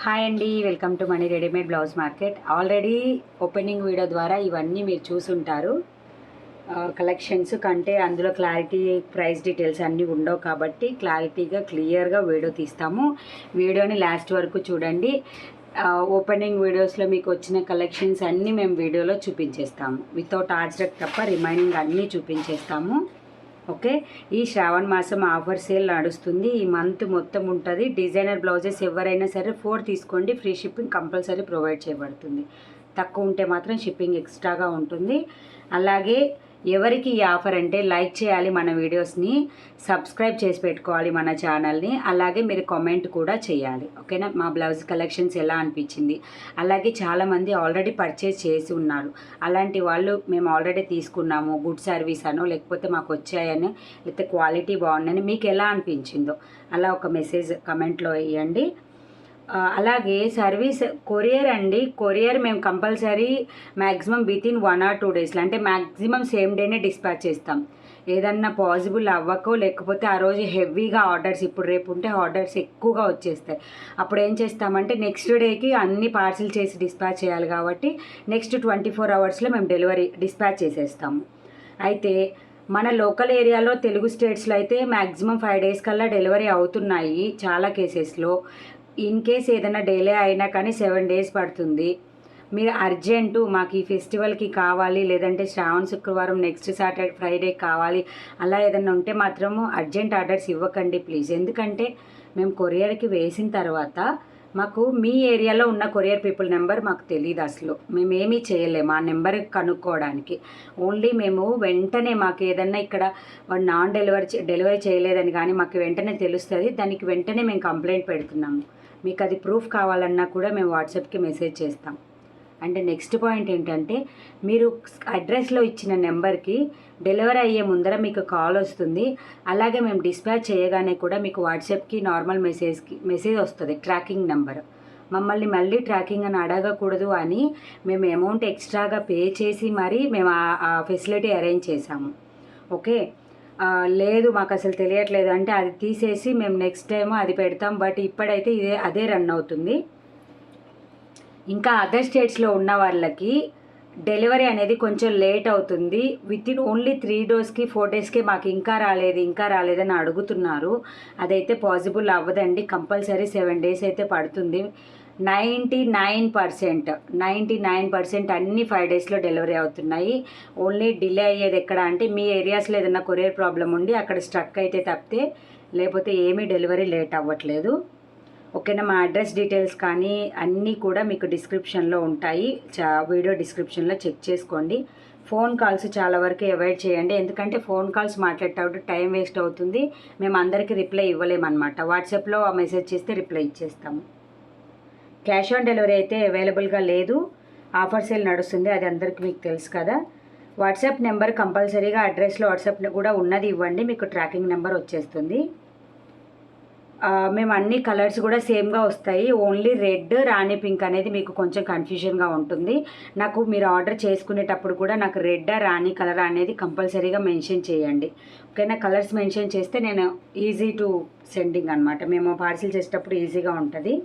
Hi అండి, welcome to money readymade blouse market. Already opening video ద్వారా ఇవన్నీ మీరు చూసుంటారు. కలెక్షన్స్ కంటే అందులో క్లారిటీ, ప్రైస్ డీటెయిల్స్ అన్నీ ఉండవు కాబట్టి క్లారిటీగా క్లియర్గా వీడియో తీస్తాము. వీడియోని లాస్ట్ వరకు చూడండి. ఓపెనింగ్ వీడియోస్లో మీకు వచ్చిన కలెక్షన్స్ అన్నీ మేము వీడియోలో చూపించేస్తాము. వితౌట్ ఆర్డర్ తప్ప రిమైనింగ్ అన్నీ చూపించేస్తాము. ఓకే, ఈ శ్రావణ మాసం ఆఫర్ సేల్ నడుస్తుంది. ఈ మంత్ మొత్తం ఉంటుంది. డిజైనర్ బ్లౌజెస్ ఎవరైనా సరే 4 తీసుకోండి, ఫ్రీ షిప్పింగ్ కంపల్సరీ ప్రొవైడ్ చేయబడుతుంది. తక్కువ ఉంటే మాత్రం షిప్పింగ్ ఎక్స్ట్రాగా ఉంటుంది. అలాగే ఎవరికి ఈ ఆఫర్ అంటే లైక్ చేయాలి మన వీడియోస్ని, సబ్స్క్రైబ్ చేసి పెట్టుకోవాలి మన ఛానల్ని. అలాగే మీరు కామెంట్ కూడా చేయాలి. ఓకేనా, మా బ్లౌజ్ కలెక్షన్స్ ఎలా అనిపించింది. అలాగే చాలామంది ఆల్రెడీ పర్చేస్ చేసి ఉన్నారు. అలాంటి వాళ్ళు మేము ఆల్రెడీ తీసుకున్నాము, గుడ్ సర్వీస్ అనో లేకపోతే మాకు వచ్చాయని, లేకపోతే క్వాలిటీ బాగుందని మీకు ఎలా అనిపించిందో అలా ఒక మెసేజ్ కమెంట్లో వేయండి. అలాగే సర్వీస్ కొరియర్ అండి. కొరియర్ మేము కంపల్సరీ మ్యాక్సిమం వితిన్ 1 or 2 daysలో, అంటే మ్యాక్సిమం సేమ్ డేనే డిస్పాచ్ చేస్తాం. ఏదన్నా పాసిబుల్ అవ్వకో లేకపోతే ఆ రోజు హెవీగా ఆర్డర్స్, ఇప్పుడు రేపు ఉంటే ఆర్డర్స్ ఎక్కువగా వచ్చేస్తాయి. అప్పుడు ఏం చేస్తామంటే నెక్స్ట్ డేకి అన్ని పార్సిల్ చేసి డిస్పాచ్ చేయాలి కాబట్టి నెక్స్ట్ 24 hours మేము డిస్పాచ్ చేసేస్తాము. అయితే మన లోకల్ ఏరియాలో తెలుగు స్టేట్స్లో అయితే మ్యాక్సిమం 5 days కల్లా డెలివరీ అవుతున్నాయి చాలా కేసెస్లో. ఇన్ కేస్ ఏదైనా డిలే అయినా కానీ 7 days పడుతుంది. మీరు అర్జెంటు మాకు ఈ ఫెస్టివల్కి కావాలి, లేదంటే శ్రావణ శుక్రవారం నెక్స్ట్ సాటర్డే ఫ్రైడే కావాలి, అలా ఏదైనా ఉంటే మాత్రము అర్జెంట్ ఆర్డర్స్ ఇవ్వకండి ప్లీజ్. ఎందుకంటే మేము కొరియర్కి వేసిన తర్వాత మాకు మీ ఏరియాలో ఉన్న కొరియర్ పీపుల్ నెంబర్ మాకు తెలియదు. అసలు మేమేమీ చేయలేము ఆ నెంబర్ కనుక్కోవడానికి. ఓన్లీ మేము వెంటనే మాకు ఏదన్నా ఇక్కడ నాన్ డెలివరీ చేయలేదని కానీ మాకు వెంటనే తెలుస్తుంది. దానికి వెంటనే మేము కంప్లైంట్ పెడుతున్నాము. మీకు అది ప్రూఫ్ కావాలన్నా కూడా మేము వాట్సాప్కి మెసేజ్ చేస్తాం. అంటే నెక్స్ట్ పాయింట్ ఏంటంటే, మీరు అడ్రస్లో ఇచ్చిన నెంబర్కి డెలివరీ అయ్యే ముందర మీకు కాల్ వస్తుంది. అలాగే మేము డిస్పాచ్ చేయగానే కూడా మీకు వాట్సాప్కి నార్మల్ మెసేజ్ వస్తుంది, ట్రాకింగ్ నెంబర్. మమ్మల్ని మళ్ళీ ట్రాకింగ్ అని అడగకూడదు అని మేము అమౌంట్ ఎక్స్ట్రాగా పే చేసి మరీ మేము ఆ ఫెసిలిటీ అరేంజ్ చేశాము. ఓకే, లేదు మాకు అసలు తెలియట్లేదు అంటే అది తీసేసి మేము నెక్స్ట్ టైం అది పెడతాం. బట్ ఇప్పుడైతే అదే రన్ అవుతుంది. ఇంకా అదర్ స్టేట్స్లో ఉన్న వాళ్ళకి డెలివరీ అనేది కొంచెం లేట్ అవుతుంది. వితిన్ ఓన్లీ 3 daysకి 4 daysకి మాకు ఇంకా రాలేదని అడుగుతున్నారు. అదైతే పాసిబుల్ అవ్వదండి. కంపల్సరీ 7 days అయితే పడుతుంది. 99% అన్ని 5 daysలో డెలివరీ అవుతున్నాయి. ఓన్లీ డిలే అయ్యేది ఎక్కడ అంటే మీ ఏరియాస్లో ఏదైనా కొరియర్ ప్రాబ్లం ఉండి అక్కడ స్ట్రక్ అయితే తప్పితే, లేకపోతే ఏమీ డెలివరీ లేట్ అవ్వట్లేదు. ఓకేనా, మా అడ్రస్ డీటెయిల్స్ కానీ అన్నీ కూడా మీకు డిస్క్రిప్షన్లో ఉంటాయి. వీడియో డిస్క్రిప్షన్లో చెక్ చేసుకోండి. ఫోన్ కాల్స్ చాలా వరకు అవాయిడ్ చేయండి. ఎందుకంటే ఫోన్ కాల్స్ మాట్లాడేటప్పుడు టైం వేస్ట్ అవుతుంది. మేము అందరికీ రిప్లై ఇవ్వలేమన్నమాట. వాట్సాప్లో ఆ మెసేజ్ చేస్తే రిప్లై ఇచ్చేస్తాము. క్యాష్ ఆన్ డెలివరీ అయితే అవైలబుల్గా లేదు. ఆఫర్ సేల్ నడుస్తుంది, అది అందరికీ మీకు తెలుసు కదా. వాట్సాప్ నెంబర్ కంపల్సరీగా అడ్రస్లో వాట్సాప్ కూడా ఉన్నది ఇవ్వండి, మీకు ట్రాకింగ్ నెంబర్ వచ్చేస్తుంది. మేము అన్ని కలర్స్ కూడా సేమ్గా వస్తాయి. ఓన్లీ రెడ్, రాణి పింక్ అనేది మీకు కొంచెం కన్ఫ్యూజన్గా ఉంటుంది. నాకు మీరు ఆర్డర్ చేసుకునేటప్పుడు కూడా నాకు రెడ్, రాణి కలర్ అనేది కంపల్సరీగా మెన్షన్ చేయండి. ఓకేనా, కలర్స్ మెన్షన్ చేస్తే నేను ఈజీ టు సెండింగ్ అనమాట. మేము పార్సిల్ చేసేటప్పుడు ఈజీగా ఉంటుంది.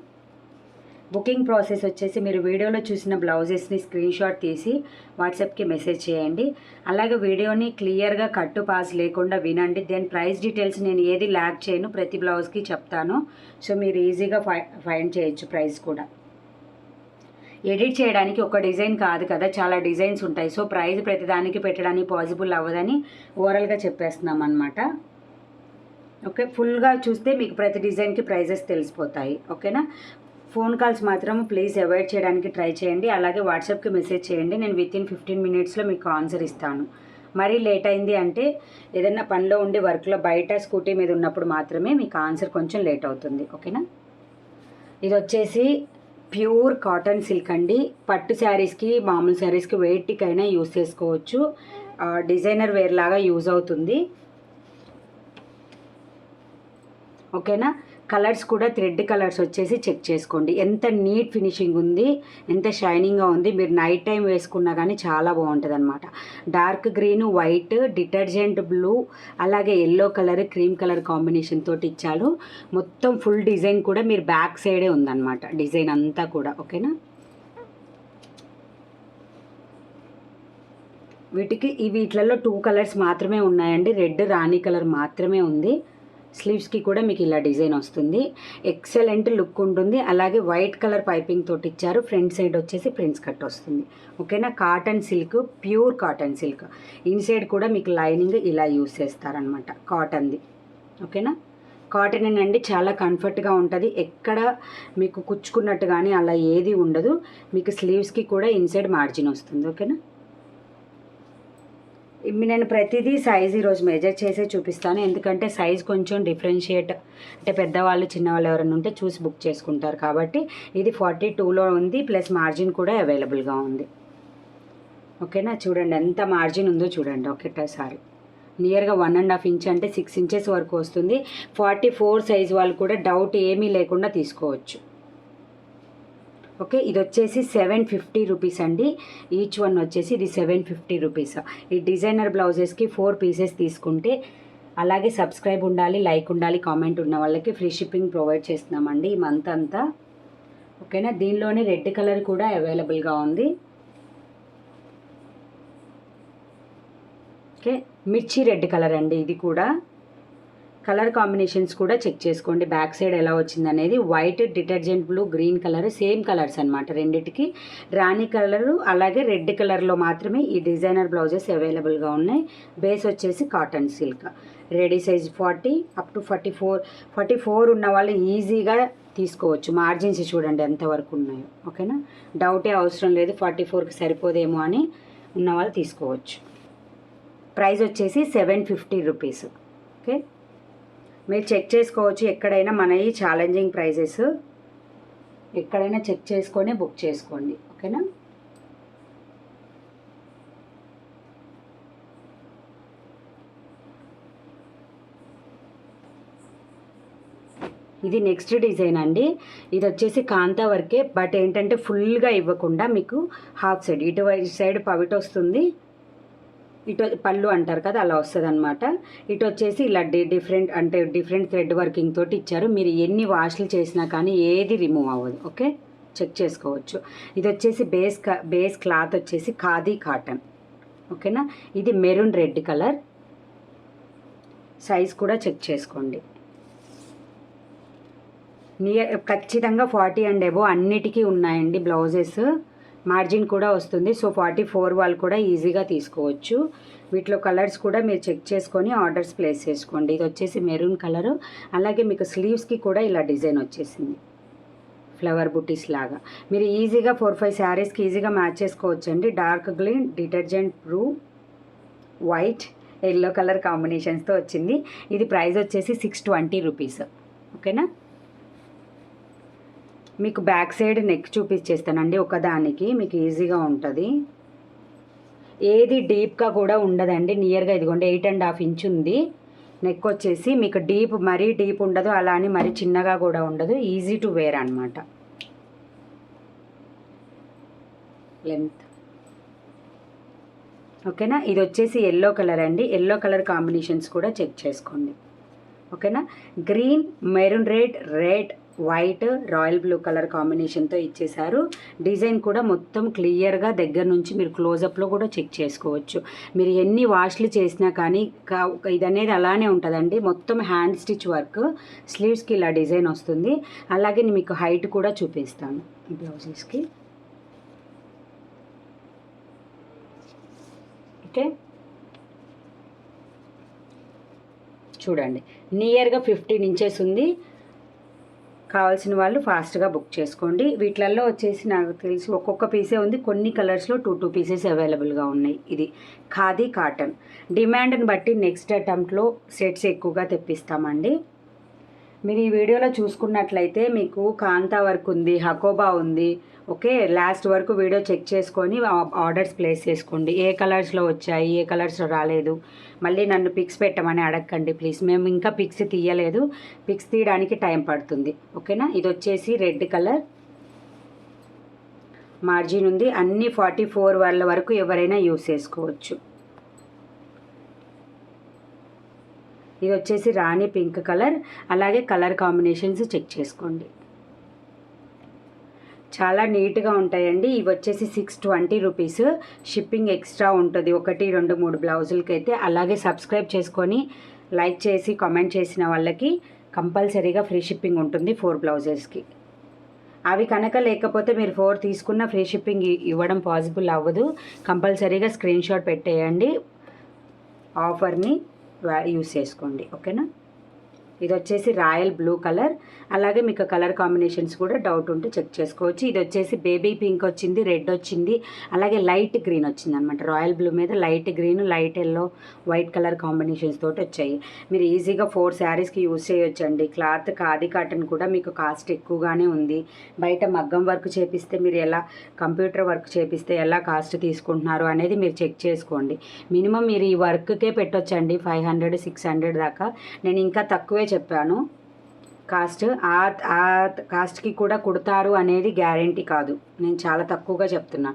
బుకింగ్ ప్రాసెస్ వచ్చేసి మీరు వీడియోలో చూసిన బ్లౌజెస్ని స్క్రీన్ షాట్ తీసి వాట్సాప్కి మెసేజ్ చేయండి. అలాగే వీడియోని క్లియర్గా కట్టు పాస్ లేకుండా వినండి. దెన్ ప్రైస్ డీటెయిల్స్ నేను ఏది ల్యాగ్ చేయను, ప్రతి బ్లౌజ్కి చెప్తాను. సో మీరు ఈజీగా ఫైండ్ చేయొచ్చు ప్రైస్ కూడా. ఎడిట్ చేయడానికి ఒక డిజైన్ కాదు కదా, చాలా డిజైన్స్ ఉంటాయి. సో ప్రైస్ ప్రతిదానికి పెట్టడానికి పాసిబుల్ అవ్వదని ఓవరాల్గా చెప్పేస్తున్నాం అనమాట. ఓకే, ఫుల్గా చూస్తే మీకు ప్రతి డిజైన్కి ప్రైజెస్ తెలిసిపోతాయి. ఓకేనా, ఫోన్ కాల్స్ మాత్రం ప్లీజ్ అవాయిడ్ చేయడానికి ట్రై చేయండి. అలాగే వాట్సాప్కి మెసేజ్ చేయండి. నేను వితిన్ 15 minutesలో మీకు ఆన్సర్ ఇస్తాను. మరీ లేట్ అయింది అంటే ఏదైనా పనిలో ఉండి వర్క్లో బయట స్కూటీ మీద ఉన్నప్పుడు మాత్రమే మీకు ఆన్సర్ కొంచెం లేట్ అవుతుంది. ఓకేనా, ఇది వచ్చేసి ప్యూర్ కాటన్ సిల్క్ అండి. పట్టు శారీస్కి, మామూలు శారీస్కి, వెయిట్కైనా యూస్ చేసుకోవచ్చు. డిజైనర్ వేర్ లాగా యూజ్ అవుతుంది. ఓకేనా, కలర్స్ కూడా థ్రెడ్ కలర్స్ వచ్చేసి చెక్ చేసుకోండి. ఎంత నీట్ ఫినిషింగ్ ఉంది, ఎంత షైనింగ్గా ఉంది. మీరు నైట్ టైం వేసుకున్నా కానీ చాలా బాగుంటుంది అనమాట. Dark green, white, detergent blue, అలాగే yellow colour, cream colour combination తోటి ఇచ్చారు. మొత్తం ఫుల్ డిజైన్ కూడా మీరు బ్యాక్ సైడే ఉందన్నమాట, డిజైన్ అంతా కూడా. ఓకేనా, వీటిలలో 2 కలర్స్ మాత్రమే ఉన్నాయండి. రెడ్, రాణి కలర్ మాత్రమే ఉంది. స్లీవ్స్కి కూడా మీకు ఇలా డిజైన్ వస్తుంది. ఎక్సలెంట్ లుక్ ఉంటుంది. అలాగే వైట్ కలర్ పైపింగ్ తోటి ఇచ్చారు. ఫ్రంట్ సైడ్ వచ్చేసి ప్రిన్స్ కట్ వస్తుంది. ఓకేనా, cotton silk, pure cotton silk. Inside కూడా మీకు లైనింగ్ ఇలా యూస్ చేస్తారనమాట, కాటన్ది. ఓకేనా, కాటన్ అండి, చాలా కంఫర్ట్గా ఉంటుంది. ఎక్కడ మీకు కుచ్చుకున్నట్టు కానీ అలా ఏది ఉండదు. మీకు స్లీవ్స్కి కూడా ఇన్సైడ్ మార్జిన్ వస్తుంది. ఓకేనా, నేను ప్రతిదీ సైజ్ ఈరోజు మెజర్ చేసే చూపిస్తాను. ఎందుకంటే సైజ్ కొంచెం డిఫరెన్షియేట్, అంటే పెద్దవాళ్ళు చిన్నవాళ్ళు ఎవరైనా ఉంటే చూసి బుక్ చేసుకుంటారు. కాబట్టి ఇది 42లో ఉంది, ప్లస్ మార్జిన్ కూడా అవైలబుల్గా ఉంది. ఓకేనా, చూడండి ఎంత మార్జిన్ ఉందో చూడండి ఒకటేసారి. నియర్గా 1.5 ఇంచ్ అంటే 6 ఇంచెస్ వరకు వస్తుంది. 44 సైజ్ వాళ్ళు కూడా డౌట్ ఏమీ లేకుండా తీసుకోవచ్చు. ఓకే, ఇది వచ్చేసి 750 రూపీస్ అండి. ఈచ్ వన్ వచ్చేసి ఇది 750 రూపీస్. ఈ డిజైనర్ బ్లౌజెస్కి 4 పీసెస్ తీసుకుంటే, అలాగే సబ్స్క్రైబ్ ఉండాలి, లైక్ ఉండాలి, కామెంట్ ఉన్న వాళ్ళకి ఫ్రీ షిప్పింగ్ ప్రొవైడ్ చేస్తున్నామండి ఈ మంత్ అంతా. ఓకేనా, దీనిలోనే రెడ్ కలర్ కూడా అవైలబుల్గా ఉంది. ఓకే, మిర్చి రెడ్ కలర్ అండి. ఇది కూడా కలర్ కాంబినేషన్స్ కూడా చెక్ చేసుకోండి, బ్యాక్ సైడ్ ఎలా వచ్చింది అనేది. White, detergent blue, green colour, same colours అనమాట రెండిటికి. రాణి కలరు అలాగే రెడ్ కలర్లో మాత్రమే ఈ డిజైనర్ బ్లౌజెస్ అవైలబుల్గా ఉన్నాయి. బేస్ వచ్చేసి cotton silk. Ready size 40 up to 44 ఉన్న వాళ్ళు ఈజీగా తీసుకోవచ్చు. మార్జిన్స్ చూడండి ఎంతవరకు ఉన్నాయో. ఓకేనా, డౌటే అవసరం లేదు, 44కి సరిపోదేమో అని ఉన్న వాళ్ళు తీసుకోవచ్చు. ప్రైస్ వచ్చేసి 750 రూపీస్. ఓకే, మీరు చెక్ చేసుకోవచ్చు ఎక్కడైనా. మనవి ఛాలెంజింగ్ ప్రైజెస్, ఎక్కడైనా చెక్ చేసుకొని బుక్ చేసుకోండి. ఓకేనా, ఇది నెక్స్ట్ డిజైన్ అండి. ఇది వచ్చేసి కాంతా వర్కే, బట్ ఏంటంటే ఫుల్గా ఇవ్వకుండా మీకు హాఫ్ సైడ్, ఇటు సైడ్ పవిట వస్తుంది, ఇటు పళ్ళు అంటారు కదా అలా వస్తుంది అనమాట. ఇటు వచ్చేసి ఇలా డిఫరెంట్ థ్రెడ్ వర్కింగ్ తోటి ఇచ్చారు. మీరు ఎన్ని వాష్లు చేసినా కానీ ఏది రిమూవ్ అవ్వదు. ఓకే, చెక్ చేసుకోవచ్చు. ఇది వచ్చేసి బేస్ క్లాత్ వచ్చేసి ఖాదీ కాటన్. ఓకేనా, ఇది మెరూన్ రెడ్ కలర్. సైజ్ కూడా చెక్ చేసుకోండి. ఖచ్చితంగా 40 అండ్ అబోవ్ అన్నిటికీ ఉన్నాయండి బ్లౌజెస్. మార్జిన్ కూడా వస్తుంది. సో 44 వాళ్ళు కూడా ఈజీగా తీసుకోవచ్చు. వీటిలో కలర్స్ కూడా మీరు చెక్ చేసుకొని ఆర్డర్స్ ప్లేస్ చేసుకోండి. ఇది వచ్చేసి మెరూన్ కలరు. అలాగే మీకు స్లీవ్స్కి కూడా ఇలా డిజైన్ వచ్చేసింది, ఫ్లవర్ బుటీస్ లాగా. మీరు ఈజీగా 4-5 శారీస్కి ఈజీగా మ్యాచ్ చేసుకోవచ్చు అండి. Dark green, detergent blue, white, yellow colour కాంబినేషన్స్తో వచ్చింది. ఇది ప్రైస్ వచ్చేసి 620 రూపీస్. ఓకేనా, మీకు బ్యాక్ సైడ్ నెక్ చూపించేస్తానండి ఒకదానికి, మీకు ఈజీగా ఉంటుంది. ఏది డీప్గా కూడా ఉండదండి. నియర్గా ఇదిగోండి 8.5 ఇంచ్ ఉంది. నెక్ వచ్చేసి మీకు మరీ డీప్ ఉండదు, అలా అని మరీ చిన్నగా కూడా ఉండదు. ఈజీ టు వేర్ అనమాట. లెంత్ ఓకేనా. ఇది వచ్చేసి ఎల్లో కలర్ అండి. ఎల్లో కలర్ కాంబినేషన్స్ కూడా చెక్ చేసుకోండి. ఓకేనా, green, maroon red, white, royal blue colour కాంబినేషన్తో ఇచ్చేసారు. డిజైన్ కూడా మొత్తం క్లియర్గా దగ్గర నుంచి మీరు క్లోజప్లో కూడా చెక్ చేసుకోవచ్చు. మీరు ఎన్ని వాష్లు చేసినా కానీ ఇది అనేది అలానే ఉంటుందండి. మొత్తం హ్యాండ్ స్టిచ్ వర్క్. స్లీవ్స్కి ఇలా డిజైన్ వస్తుంది. అలాగే మీకు హైట్ కూడా చూపిస్తాను బ్లౌజెస్కి. ఓకే, చూడండి నియర్గా 15 ఇంచెస్ ఉంది. కావాల్సిన వాళ్ళు ఫాస్ట్గా బుక్ చేసుకోండి. వీటిలలో వచ్చేసి నాకు తెలిసి ఒక్కొక్క పీసే ఉంది. కొన్ని కలర్స్లో 2 పీసెస్ అవైలబుల్గా ఉన్నాయి. ఇది ఖాదీ కాటన్. డిమాండ్ని బట్టి నెక్స్ట్ అటెంప్ట్లో సెట్స్ ఎక్కువగా తెప్పిస్తామండి. మీరు ఈ వీడియోలో చూసుకున్నట్లయితే మీకు కాంతా వర్క్ ఉంది, హకోబా ఉంది. ఓకే, లాస్ట్ వరకు వీడియో చెక్ చేసుకొని ఆర్డర్స్ ప్లేస్ చేసుకోండి. ఏ కలర్స్లో వచ్చాయి, ఏ కలర్స్లో రాలేదు, మళ్ళీ నన్ను పిక్స్ పెట్టమని అడగండి ప్లీజ్. మేము ఇంకా పిక్స్ తీయలేదు, పిక్స్ తీయడానికి టైం పడుతుంది. ఓకేనా. ఇది వచ్చేసి రెడ్ కలర్, మార్జిన్ ఉంది. అన్ని 44 వాళ్ళ వరకు ఎవరైనా యూస్ చేసుకోవచ్చు. ఇది వచ్చేసి రాణి పింక్ కలర్. అలాగే కలర్ కాంబినేషన్స్ చెక్ చేసుకోండి, చాలా నీట్గా ఉంటాయండి. ఇవి వచ్చేసి 620 రూపీస్. షిప్పింగ్ ఎక్స్ట్రా ఉంటుంది 1, 2, 3 బ్లౌజులకి అయితే. అలాగే సబ్స్క్రైబ్ చేసుకొని లైక్ చేసి కామెంట్ చేసిన వాళ్ళకి కంపల్సరీగా ఫ్రీ షిప్పింగ్ ఉంటుంది 4 బ్లౌజెస్కి. అవి కనుక లేకపోతే మీరు 4 తీసుకున్న ఫ్రీ షిప్పింగ్ ఇవ్వడం పాసిబుల్ అవ్వదు. కంపల్సరీగా స్క్రీన్ షాట్ పెట్టేయండి, ఆఫర్ని యూస్ చేసుకోండి. ఓకేనా. ఇది వచ్చేసి రాయల్ బ్లూ కలర్. అలాగే మీకు కలర్ కాంబినేషన్స్ కూడా డౌట్ ఉంటే చెక్ చేసుకోవచ్చు. ఇది వచ్చేసి బేబీ పింక్ వచ్చింది, రెడ్ వచ్చింది, అలాగే లైట్ గ్రీన్ వచ్చింది అనమాట. రాయల్ బ్లూ మీద light green, light yellow, white colour combinations తోటి వచ్చాయి. మీరు ఈజీగా 4 శారీస్కి యూజ్ చేయొచ్చండి. క్లాత్ ఖాదీ కాటన్ కూడా మీకు కాస్ట్ ఎక్కువగానే ఉంది. బయట మగ్గం వర్క్ చేపిస్తే మీరు ఎలా, కంప్యూటర్ వర్క్ చేపిస్తే ఎలా కాస్ట్ తీసుకుంటున్నారు అనేది మీరు చెక్ చేసుకోండి. మినిమం మీరు ఈ వర్క్కే పెట్టొచ్చండి 500, 600 దాకా. నేను ఇంకా తక్కువే చెప్పాను కాస్ట్. ఆ కాస్ట్కి కూడా కుడతారు అనేది గ్యారంటీ కాదు, నేను చాలా తక్కువగా చెప్తున్నా.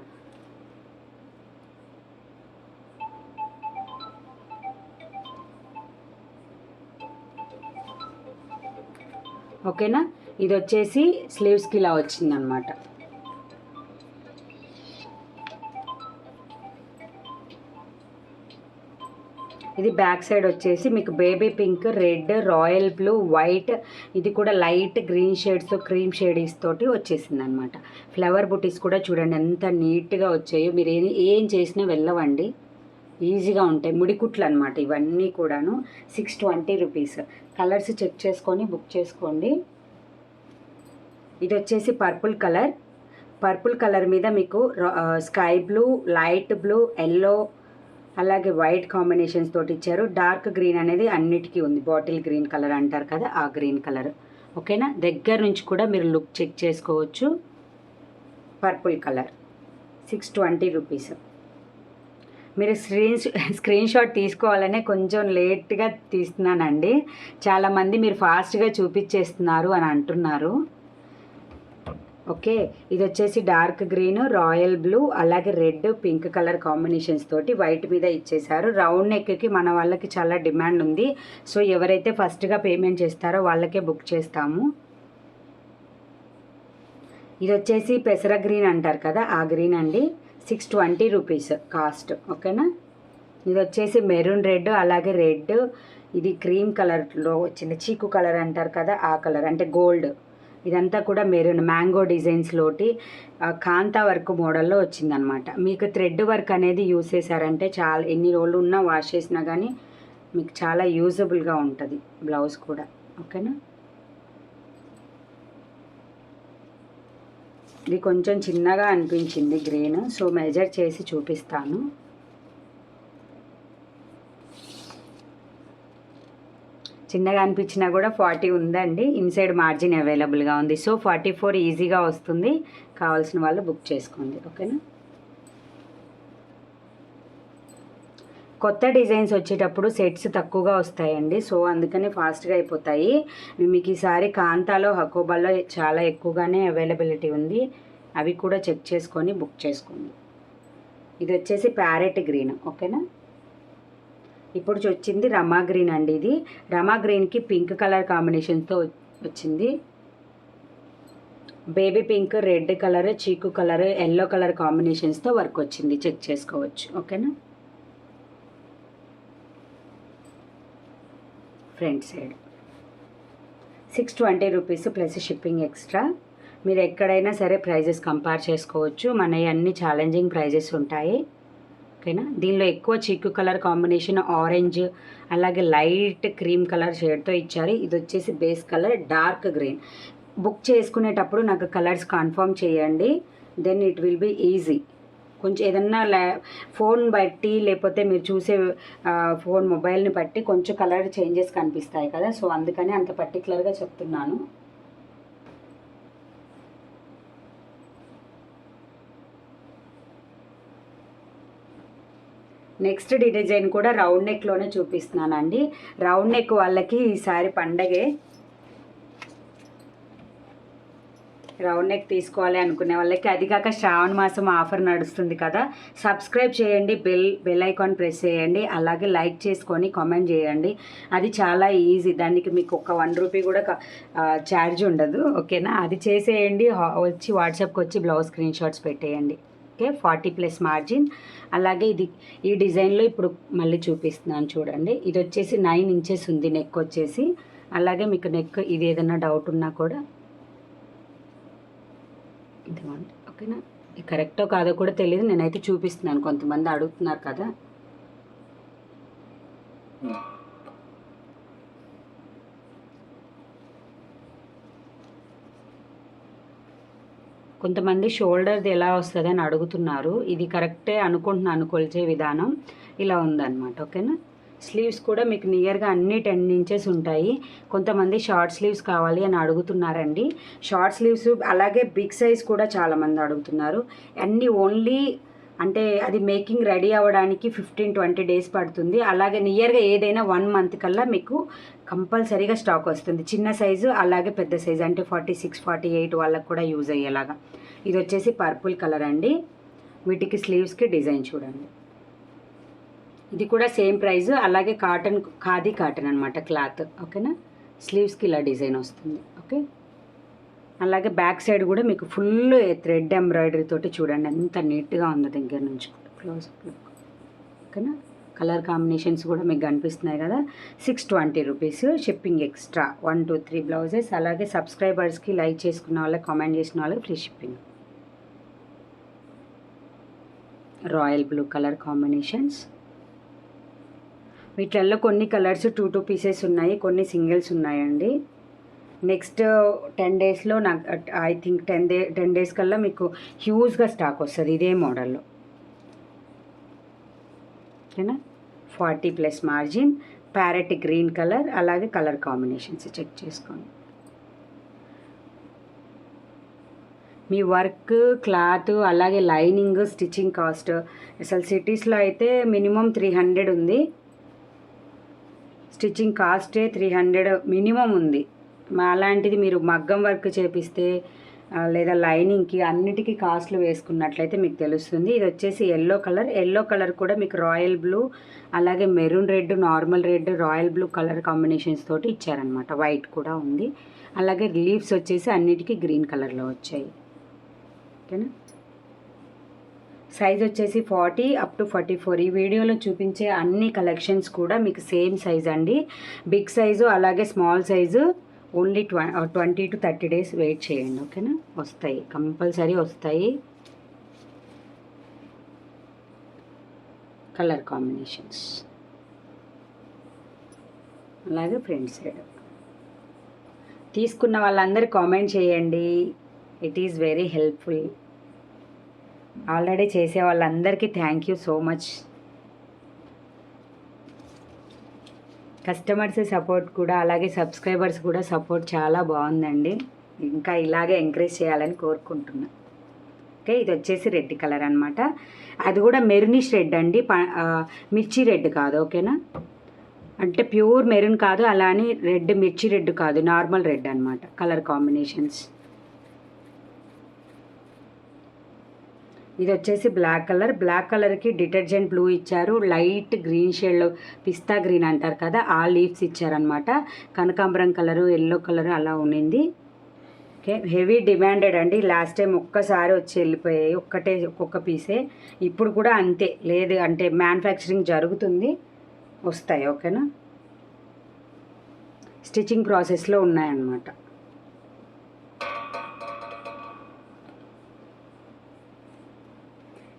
ఓకేనా. ఇది వచ్చేసి స్లీవ్స్కి ఇలా వచ్చిందనమాట. ఇది బ్యాక్ సైడ్ వచ్చేసి మీకు baby pink, red, royal blue, white, ఇది కూడా లైట్ గ్రీన్ షేడ్స్తో క్రీమ్ షేడ్స్ తోటి వచ్చేసింది అనమాట. ఫ్లవర్ బుటీస్ కూడా చూడండి ఎంత నీట్గా వచ్చాయో. మీరు ఏం చేసినా వెళ్ళవండి, ఈజీగా ఉంటాయి. ముడికుట్లు అనమాట ఇవన్నీ కూడాను. 620 రూపీస్. కలర్స్ చెక్ చేసుకొని బుక్ చేసుకోండి. ఇది వచ్చేసి పర్పుల్ కలర్. పర్పుల్ కలర్ మీద మీకు sky blue, light blue, yellow, అలాగే వైట్ కాంబినేషన్స్ తోటి ఇచ్చారు. డార్క్ గ్రీన్ అనేది అన్నిటికీ ఉంది, బాటిల్ గ్రీన్ కలర్ అంటారు కదా, ఆ గ్రీన్ కలర్. ఓకేనా. దగ్గర నుంచి కూడా మీరు లుక్ చెక్ చేసుకోవచ్చు. Purple colour 620 rupees. మీరు స్క్రీన్ షాట్ తీసుకోవాలనే కొంచెం లేట్గా తీస్తున్నానండి. చాలామంది మీరు ఫాస్ట్గా చూపించేస్తున్నారు అని అంటున్నారు. ఓకే. ఇది వచ్చేసి డార్క్ గ్రీన్, రాయల్ బ్లూ, అలాగే రెడ్, పింక్ కలర్ కాంబినేషన్స్ తోటి వైట్ మీద ఇచ్చేసారు. రౌండ్ నెక్కి మన వాళ్ళకి చాలా డిమాండ్ ఉంది. సో ఎవరైతే ఫస్ట్గా పేమెంట్ చేస్తారో వాళ్ళకే బుక్ చేస్తాము. ఇది వచ్చేసి పెసర గ్రీన్ అంటారు కదా, ఆ గ్రీన్ అండి. 620 రూపీస్ కాస్ట్. ఓకేనా. ఇది వచ్చేసి మెరూన్ రెడ్, అలాగే రెడ్, ఇది క్రీమ్ కలర్లో వచ్చింది. చీకు కలర్ అంటారు కదా, ఆ కలర్ అంటే గోల్డ్. ఇదంతా కూడా మెరూన్ మ్యాంగో డిజైన్స్లోటి కాంతా వర్క్ మోడల్లో వచ్చిందనమాట. మీకు థ్రెడ్ వర్క్ అనేది యూస్ చేశారంటే చాలా, ఎన్ని రోజులు ఉన్నా వాష్ చేసినా కానీ మీకు చాలా యూజబుల్గా ఉంటుంది బ్లౌజ్ కూడా. ఓకేనా. ఇది కొంచెం చిన్నగా అనిపించింది గ్రీన్, సో మెజర్ చేసి చూపిస్తాను. చిన్నగా అనిపించినా కూడా 40 ఉందండి. ఇన్సైడ్ మార్జిన్ అవైలబుల్గా ఉంది. సో 44 ఈజీగా వస్తుంది. కావాల్సిన వాళ్ళు బుక్ చేసుకోండి. ఓకేనా. కొత్త డిజైన్స్ వచ్చేటప్పుడు సెట్స్ తక్కువగా వస్తాయండి, సో అందుకని ఫాస్ట్గా అయిపోతాయి. మీకు ఈసారి కాంతాలో, హకోబాలో చాలా ఎక్కువగానే అవైలబిలిటీ ఉంది. అవి కూడా చెక్ చేసుకొని బుక్ చేసుకోండి. ఇది వచ్చేసి ప్యారెట్ గ్రీన్. ఓకేనా. ఇప్పుడు వచ్చింది రమా గ్రీన్ అండి. ఇది రమా గ్రీన్కి పింక్ కలర్ కాంబినేషన్తో వచ్చింది. బేబీ పింక్, రెడ్ కలర్, చీకు కలర్, ఎల్లో కలర్ కాంబినేషన్స్తో వర్క్ వచ్చింది, చెక్ చేసుకోవచ్చు. ఓకేనా. Front side 620 rupees plus shipping extra. మీరు ఎక్కడైనా సరే ప్రైజెస్ కంపేర్ చేసుకోవచ్చు. మన అన్ని ఛాలెంజింగ్ ప్రైజెస్ ఉంటాయి. ఓకేనా. దీనిలో ఎక్కువ చీకు కలర్ కాంబినేషన్ ఆరెంజ్, అలాగే లైట్ క్రీమ్ కలర్ షేడ్తో ఇచ్చారు. ఇది వచ్చేసి base colour dark green. Book చేసుకునేటప్పుడు నాకు కలర్స్ కన్ఫర్మ్ చేయండి, then it will be easy. కొంచెం ఏదన్నా ఫోన్ బట్టి లేకపోతే మీరు చూసే ఫోన్ మొబైల్ని బట్టి కొంచెం కలర్ చేంజెస్ కనిపిస్తాయి కదా, సో అందుకని అంత పర్టికులర్గా చెప్తున్నాను. నెక్స్ట్ డిజైన్ కూడా రౌండ్ నెక్లోనే చూపిస్తున్నానండి. రౌండ్ నెక్ వాళ్ళకి ఈసారి పండగే, రౌండ్ నెక్ తీసుకోవాలి అనుకునే వాళ్ళకి, అది కాక శ్రావణ మాసం ఆఫర్ నడుస్తుంది కదా, సబ్స్క్రైబ్ చేయండి, బెల్ ఐకాన్ ప్రెస్ చేయండి, అలాగే లైక్ చేసుకొని కామెంట్ చేయండి. అది చాలా ఈజీ, దానికి మీకు ఒక 1 రూపీ కూడా ఛార్జ్ ఉండదు. ఓకేనా, అది చేసేయండి. వచ్చి వాట్సాప్కి వచ్చి బ్లౌజ్ స్క్రీన్ షాట్స్ పెట్టేయండి. Okay, 40+ margin. అలాగే ఈ డిజైన్లో ఇప్పుడు మళ్ళీ చూపిస్తున్నాను చూడండి. ఇది వచ్చేసి 9 ఇంచెస్ ఉంది నెక్ వచ్చేసి. అలాగే మీకు నెక్ ఇది ఏదైనా డౌట్ ఉన్నా కూడా ఇదిగోండి. ఓకేనా, ఇది కరెక్టో కాదో కూడా తెలియదు, నేనైతే చూపిస్తున్నాను, కొంతమంది అడుగుతున్నారు కదా. కొంతమంది షోల్డర్ది ఎలా వస్తుంది అని అడుగుతున్నారు. ఇది కరెక్టే అనుకుంటున్నాను, కొలిచే విధానం ఇలా ఉందన్నమాట. ఓకేనా, స్లీవ్స్ కూడా మీకు నియర్గా అన్ని 10 ఇంచెస్ ఉంటాయి. కొంతమంది షార్ట్ స్లీవ్స్ కావాలి అని అడుగుతున్నారండి. షార్ట్ స్లీవ్స్ అలాగే బిగ్ సైజ్ కూడా చాలామంది అడుగుతున్నారు. అన్నీ ఓన్లీ అంటే అది మేకింగ్ రెడీ అవ్వడానికి 15-20 డేస్ పడుతుంది. అలాగే నియర్గా ఏదైనా 1 మంత్ కల్లా మీకు కంపల్సరీగా స్టాక్ వస్తుంది. చిన్న సైజు అలాగే పెద్ద సైజు అంటే 46-48 వాళ్ళకు కూడా యూజ్ అయ్యేలాగా. ఇది వచ్చేసి పర్పుల్ కలర్ అండి. వీటికి స్లీవ్స్కి డిజైన్ చూడండి. ఇది కూడా సేమ్ ప్రైస్. అలాగే ఖాదీ కాటన్ అనమాట క్లాత్. ఓకేనా, స్లీవ్స్కి ఇలా డిజైన్ వస్తుంది. ఓకే, అలాగే బ్యాక్ సైడ్ కూడా మీకు ఫుల్ థ్రెడ్ ఎంబ్రాయిడరీ తోటి చూడండి ఎంత నీట్గా ఉందో దగ్గర నుంచి కూడా క్లోజ్అప్ లుక్. ఓకేనా, కలర్ కాంబినేషన్స్ కూడా మీకు కనిపిస్తున్నాయి కదా. 620 రూపీస్, షిప్పింగ్ ఎక్స్ట్రా. 1 2 3 బ్లౌజెస్. అలాగే సబ్స్క్రైబర్స్కి లైక్ చేసుకున్న వాళ్ళకి, కామెంట్ చేసిన వాళ్ళకి free shipping. Royal blue colour combinations. వీటిల్లో కొన్ని కలర్స్ 2 పీసెస్ ఉన్నాయి, కొన్ని సింగిల్స్ ఉన్నాయండి. నెక్స్ట్ 10 డేస్లో నాకు ఐ థింక్ 10 డేస్ కల్లా మీకు హ్యూజ్గా స్టాక్ వస్తుంది ఇదే మోడల్లో. ఓకేనా, 40+ మార్జిన్, ప్యారెట్ గ్రీన్ కలర్. అలాగే కలర్ కాంబినేషన్స్ చెక్ చేసుకోండి. మీ వర్క్, క్లాత్, అలాగే లైనింగ్, స్టిచ్చింగ్ కాస్ట్ అసలు సిటీస్లో అయితే మినిమం 300 ఉంది. స్టిచ్చింగ్ కాస్టే 300 మినిమం ఉంది. అలాంటిది మీరు మగ్గం వర్క్ చేపిస్తే లేదా లైనింగ్కి అన్నిటికీ కాస్ట్లు వేసుకున్నట్లయితే మీకు తెలుస్తుంది. ఇది వచ్చేసి ఎల్లో కలర్ కూడా మీకు రాయల్ బ్లూ, అలాగే maroon red, normal red, royal blue colour combinations తోటి ఇచ్చారనమాట. వైట్ కూడా ఉంది. అలాగే లీవ్స్ వచ్చేసి అన్నిటికీ గ్రీన్ కలర్లో వచ్చాయి. ఓకేనా, సైజ్ వచ్చేసి 40 అప్ టు 44. ఈ వీడియోలో చూపించే అన్ని కలెక్షన్స్ కూడా మీకు సేమ్ సైజ్ అండి. బిగ్ సైజు అలాగే small size only 20 to 30 days wait చేయండి. ఓకేనా, వస్తాయి, కంపల్సరీ వస్తాయి. కలర్ కాంబినేషన్స్ అలాగే ఫ్రంట్ సైడ్. తీసుకున్న వాళ్ళందరూ కామెంట్ చేయండి, it is very helpful. Already చేసే వాళ్ళందరికీ thank you so much. Customers support కూడా అలాగే సబ్స్క్రైబర్స్ కూడా సపోర్ట్ చాలా బాగుందండి. ఇంకా ఇలాగే ఎంకరేజ్ చేయాలని కోరుకుంటున్నా. ఓకే, ఇది వచ్చేసి రెడ్ కలర్ అనమాట. అది కూడా మెరూనిష్ రెడ్ అండి, మిర్చి రెడ్ కాదు. ఓకేనా, అంటే ప్యూర్ మెరూన్ కాదు, అలా అని రెడ్ మిర్చి రెడ్ కాదు, నార్మల్ రెడ్ అనమాట. Colour combinations. ఇది వచ్చేసి బ్లాక్ కలర్కి డిటర్జెంట్ బ్లూ ఇచ్చారు. లైట్ గ్రీన్ షేడ్లో పిస్తా గ్రీన్ అంటారు కదా, ఆ లీవ్స్ ఇచ్చారనమాట. కనకాంబరం కలరు, ఎల్లో కలరు అలా ఉండింది. ఓకే, హెవీ డిమాండెడ్ అండి. లాస్ట్ టైం ఒక్కసారి వచ్చి వెళ్ళిపోయాయి, ఒక్కొక్క పీసే. ఇప్పుడు కూడా అంతే, లేదు అంటే మ్యానుఫ్యాక్చరింగ్ జరుగుతుంది, వస్తాయి. ఓకేనా, స్టిచ్చింగ్ ప్రాసెస్లో ఉన్నాయన్నమాట.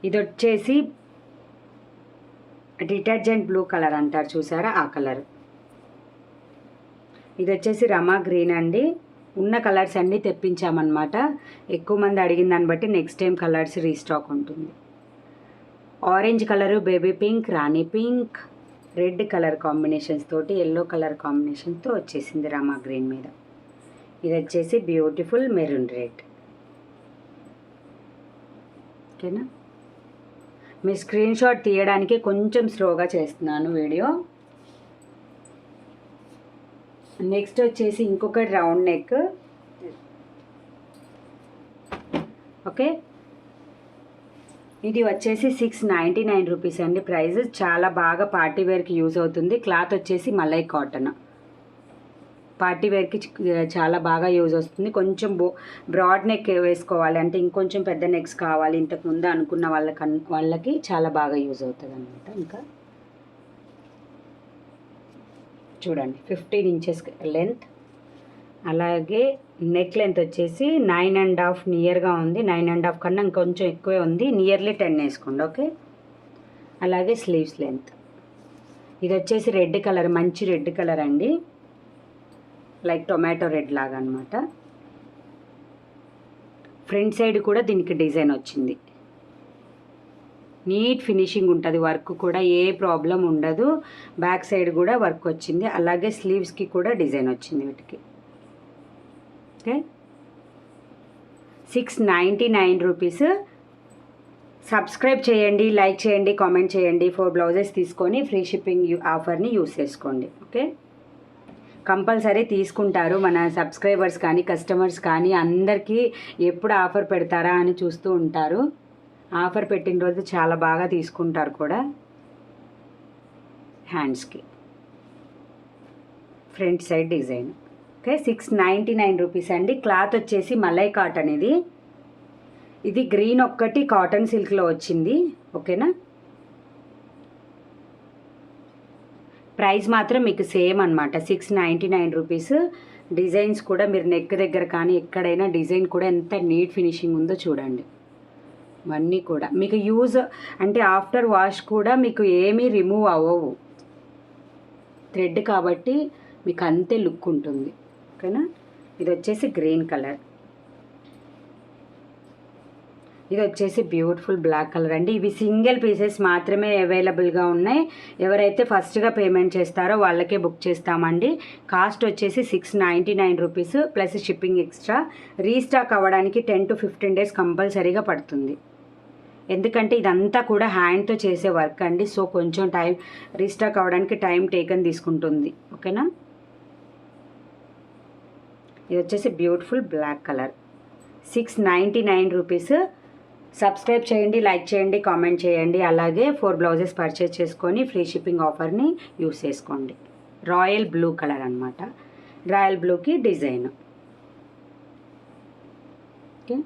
ఇది వచ్చేసి డిటర్జెంట్ బ్లూ కలర్ అంటారు చూసారా, ఆ కలర్. ఇది వచ్చేసి రమా గ్రీన్ అండి. ఉన్న కలర్స్ అన్నీ తెప్పించామన్నమాట. ఎక్కువ మంది అడిగిన దాన్ని బట్టి నెక్స్ట్ టైం కలర్స్ రీస్టాక్ ఉంటుంది. ఆరెంజ్ కలరు, బేబీ పింక్, రాణి పింక్, రెడ్ కలర్ కాంబినేషన్స్ తోటి ఎల్లో కలర్ కాంబినేషన్తో వచ్చేసింది రామా గ్రీన్ మీద. ఇది వచ్చేసి బ్యూటిఫుల్ మెరూన్ రెడ్. ఓకేనా, మీ స్క్రీన్ షాట్ తీయడానికి కొంచెం స్లోగా చేస్తున్నాను వీడియో. నెక్స్ట్ వచ్చేసి ఇంకొకటి రౌండ్ నెక్. ఓకే, ఇది వచ్చేసి 699 రూపీస్ అండి ప్రైస్. చాలా బాగా పార్టీ వేర్కి యూజ్ అవుతుంది. క్లాత్ వచ్చేసి మలై కాటన్. పార్టీ వేర్కి చాలా బాగా యూజ్ వస్తుంది. కొంచెం బ్రాడ్ నెక్ వేసుకోవాలి అంటే ఇంకొంచెం పెద్ద నెక్స్ కావాలి ఇంతకుముందు అనుకున్న వాళ్ళకి చాలా బాగా యూజ్ అవుతుంది అనమాట. ఇంకా చూడండి 15 ఇంచెస్ లెంత్. అలాగే నెక్ లెంత్ వచ్చేసి 9.5 నియర్గా ఉంది. 9.5 కన్నా ఇంకొంచెం ఎక్కువే ఉంది. నియర్లీ 10 వేసుకోండి. ఓకే, అలాగే స్లీవ్స్ లెంత్. ఇది వచ్చేసి రెడ్ కలర్, మంచి రెడ్ కలర్ అండి, లైక్ టొమాటో రెడ్ లాగా అనమాట. ఫ్రంట్ సైడ్ కూడా దీనికి డిజైన్ వచ్చింది. నీట్ ఫినిషింగ్ ఉంటుంది, వర్క్ కూడా ఏ ప్రాబ్లం ఉండదు. బ్యాక్ సైడ్ కూడా వర్క్ వచ్చింది. అలాగే స్లీవ్స్కి కూడా డిజైన్ వచ్చింది వీటికి. Okay, 699 rupees. సబ్స్క్రైబ్ చేయండి, లైక్ చేయండి, కామెంట్ చేయండి. 4 బ్లౌజెస్ తీసుకొని ఫ్రీ షిప్పింగ్ ఆఫర్ని యూస్ చేసుకోండి. ఓకే, కంపల్సరీ తీసుకుంటారు మన సబ్స్క్రైబర్స్ కానీ కస్టమర్స్ కానీ. అందరికీ ఎప్పుడు ఆఫర్ పెడతారా అని చూస్తూ ఉంటారు. ఆఫర్ పెట్టిన రోజు చాలా బాగా తీసుకుంటారు కూడా. హ్యాండ్స్కి front side design. Okay, 699 rupees అండి. క్లాత్ వచ్చేసి మలై కాటన్. ఇది గ్రీన్ ఒక్కటి కాటన్ సిల్క్లో వచ్చింది. ఓకేనా, ప్రైస్ మాత్రం మీకు సేమ్ అనమాట, 699 రూపీస్. డిజైన్స్ కూడా మీరు నెక్ దగ్గర కానీ ఎక్కడైనా డిజైన్ కూడా ఎంత నీట్ ఫినిషింగ్ ఉందో చూడండి. ఇవన్నీ కూడా మీకు యూజ్ అంటే ఆఫ్టర్ వాష్ కూడా మీకు ఏమీ రిమూవ్ అవ్వవు. థ్రెడ్ కాబట్టి మీకు అంతే లుక్ ఉంటుంది. ఓకేనా, ఇది వచ్చేసి గ్రీన్ కలర్. ఇది వచ్చేసి బ్యూటిఫుల్ బ్లాక్ కలర్ అండి. ఇవి సింగిల్ పీసెస్ మాత్రమే అవైలబుల్గా ఉన్నాయి. ఎవరైతే ఫస్ట్గా పేమెంట్ చేస్తారో వాళ్ళకే బుక్ చేస్తామండి. కాస్ట్ వచ్చేసి 699 rupees plus shipping extra. Restock అవ్వడానికి 10 to 15 డేస్ కంపల్సరీగా పడుతుంది. ఎందుకంటే ఇదంతా కూడా హ్యాండ్తో చేసే వర్క్ అండి. సో కొంచెం టైం రీస్టాక్ అవ్వడానికి టైం టేకన్ తీసుకుంటుంది. ఓకేనా, ఇది వచ్చేసి beautiful black colour. 699 rupees. Subscribe చేయండి, లైక్ చేయండి, కామెంట్ చేయండి. అలాగే 4 బ్లౌజెస్ పర్చేస్ చేసుకొని ఫ్రీ షిప్పింగ్ ఆఫర్ని యూస్ చేసుకోండి. రాయల్ బ్లూ కలర్ అనమాట. రాయల్ బ్లూకి డిజైన్. ఓకే,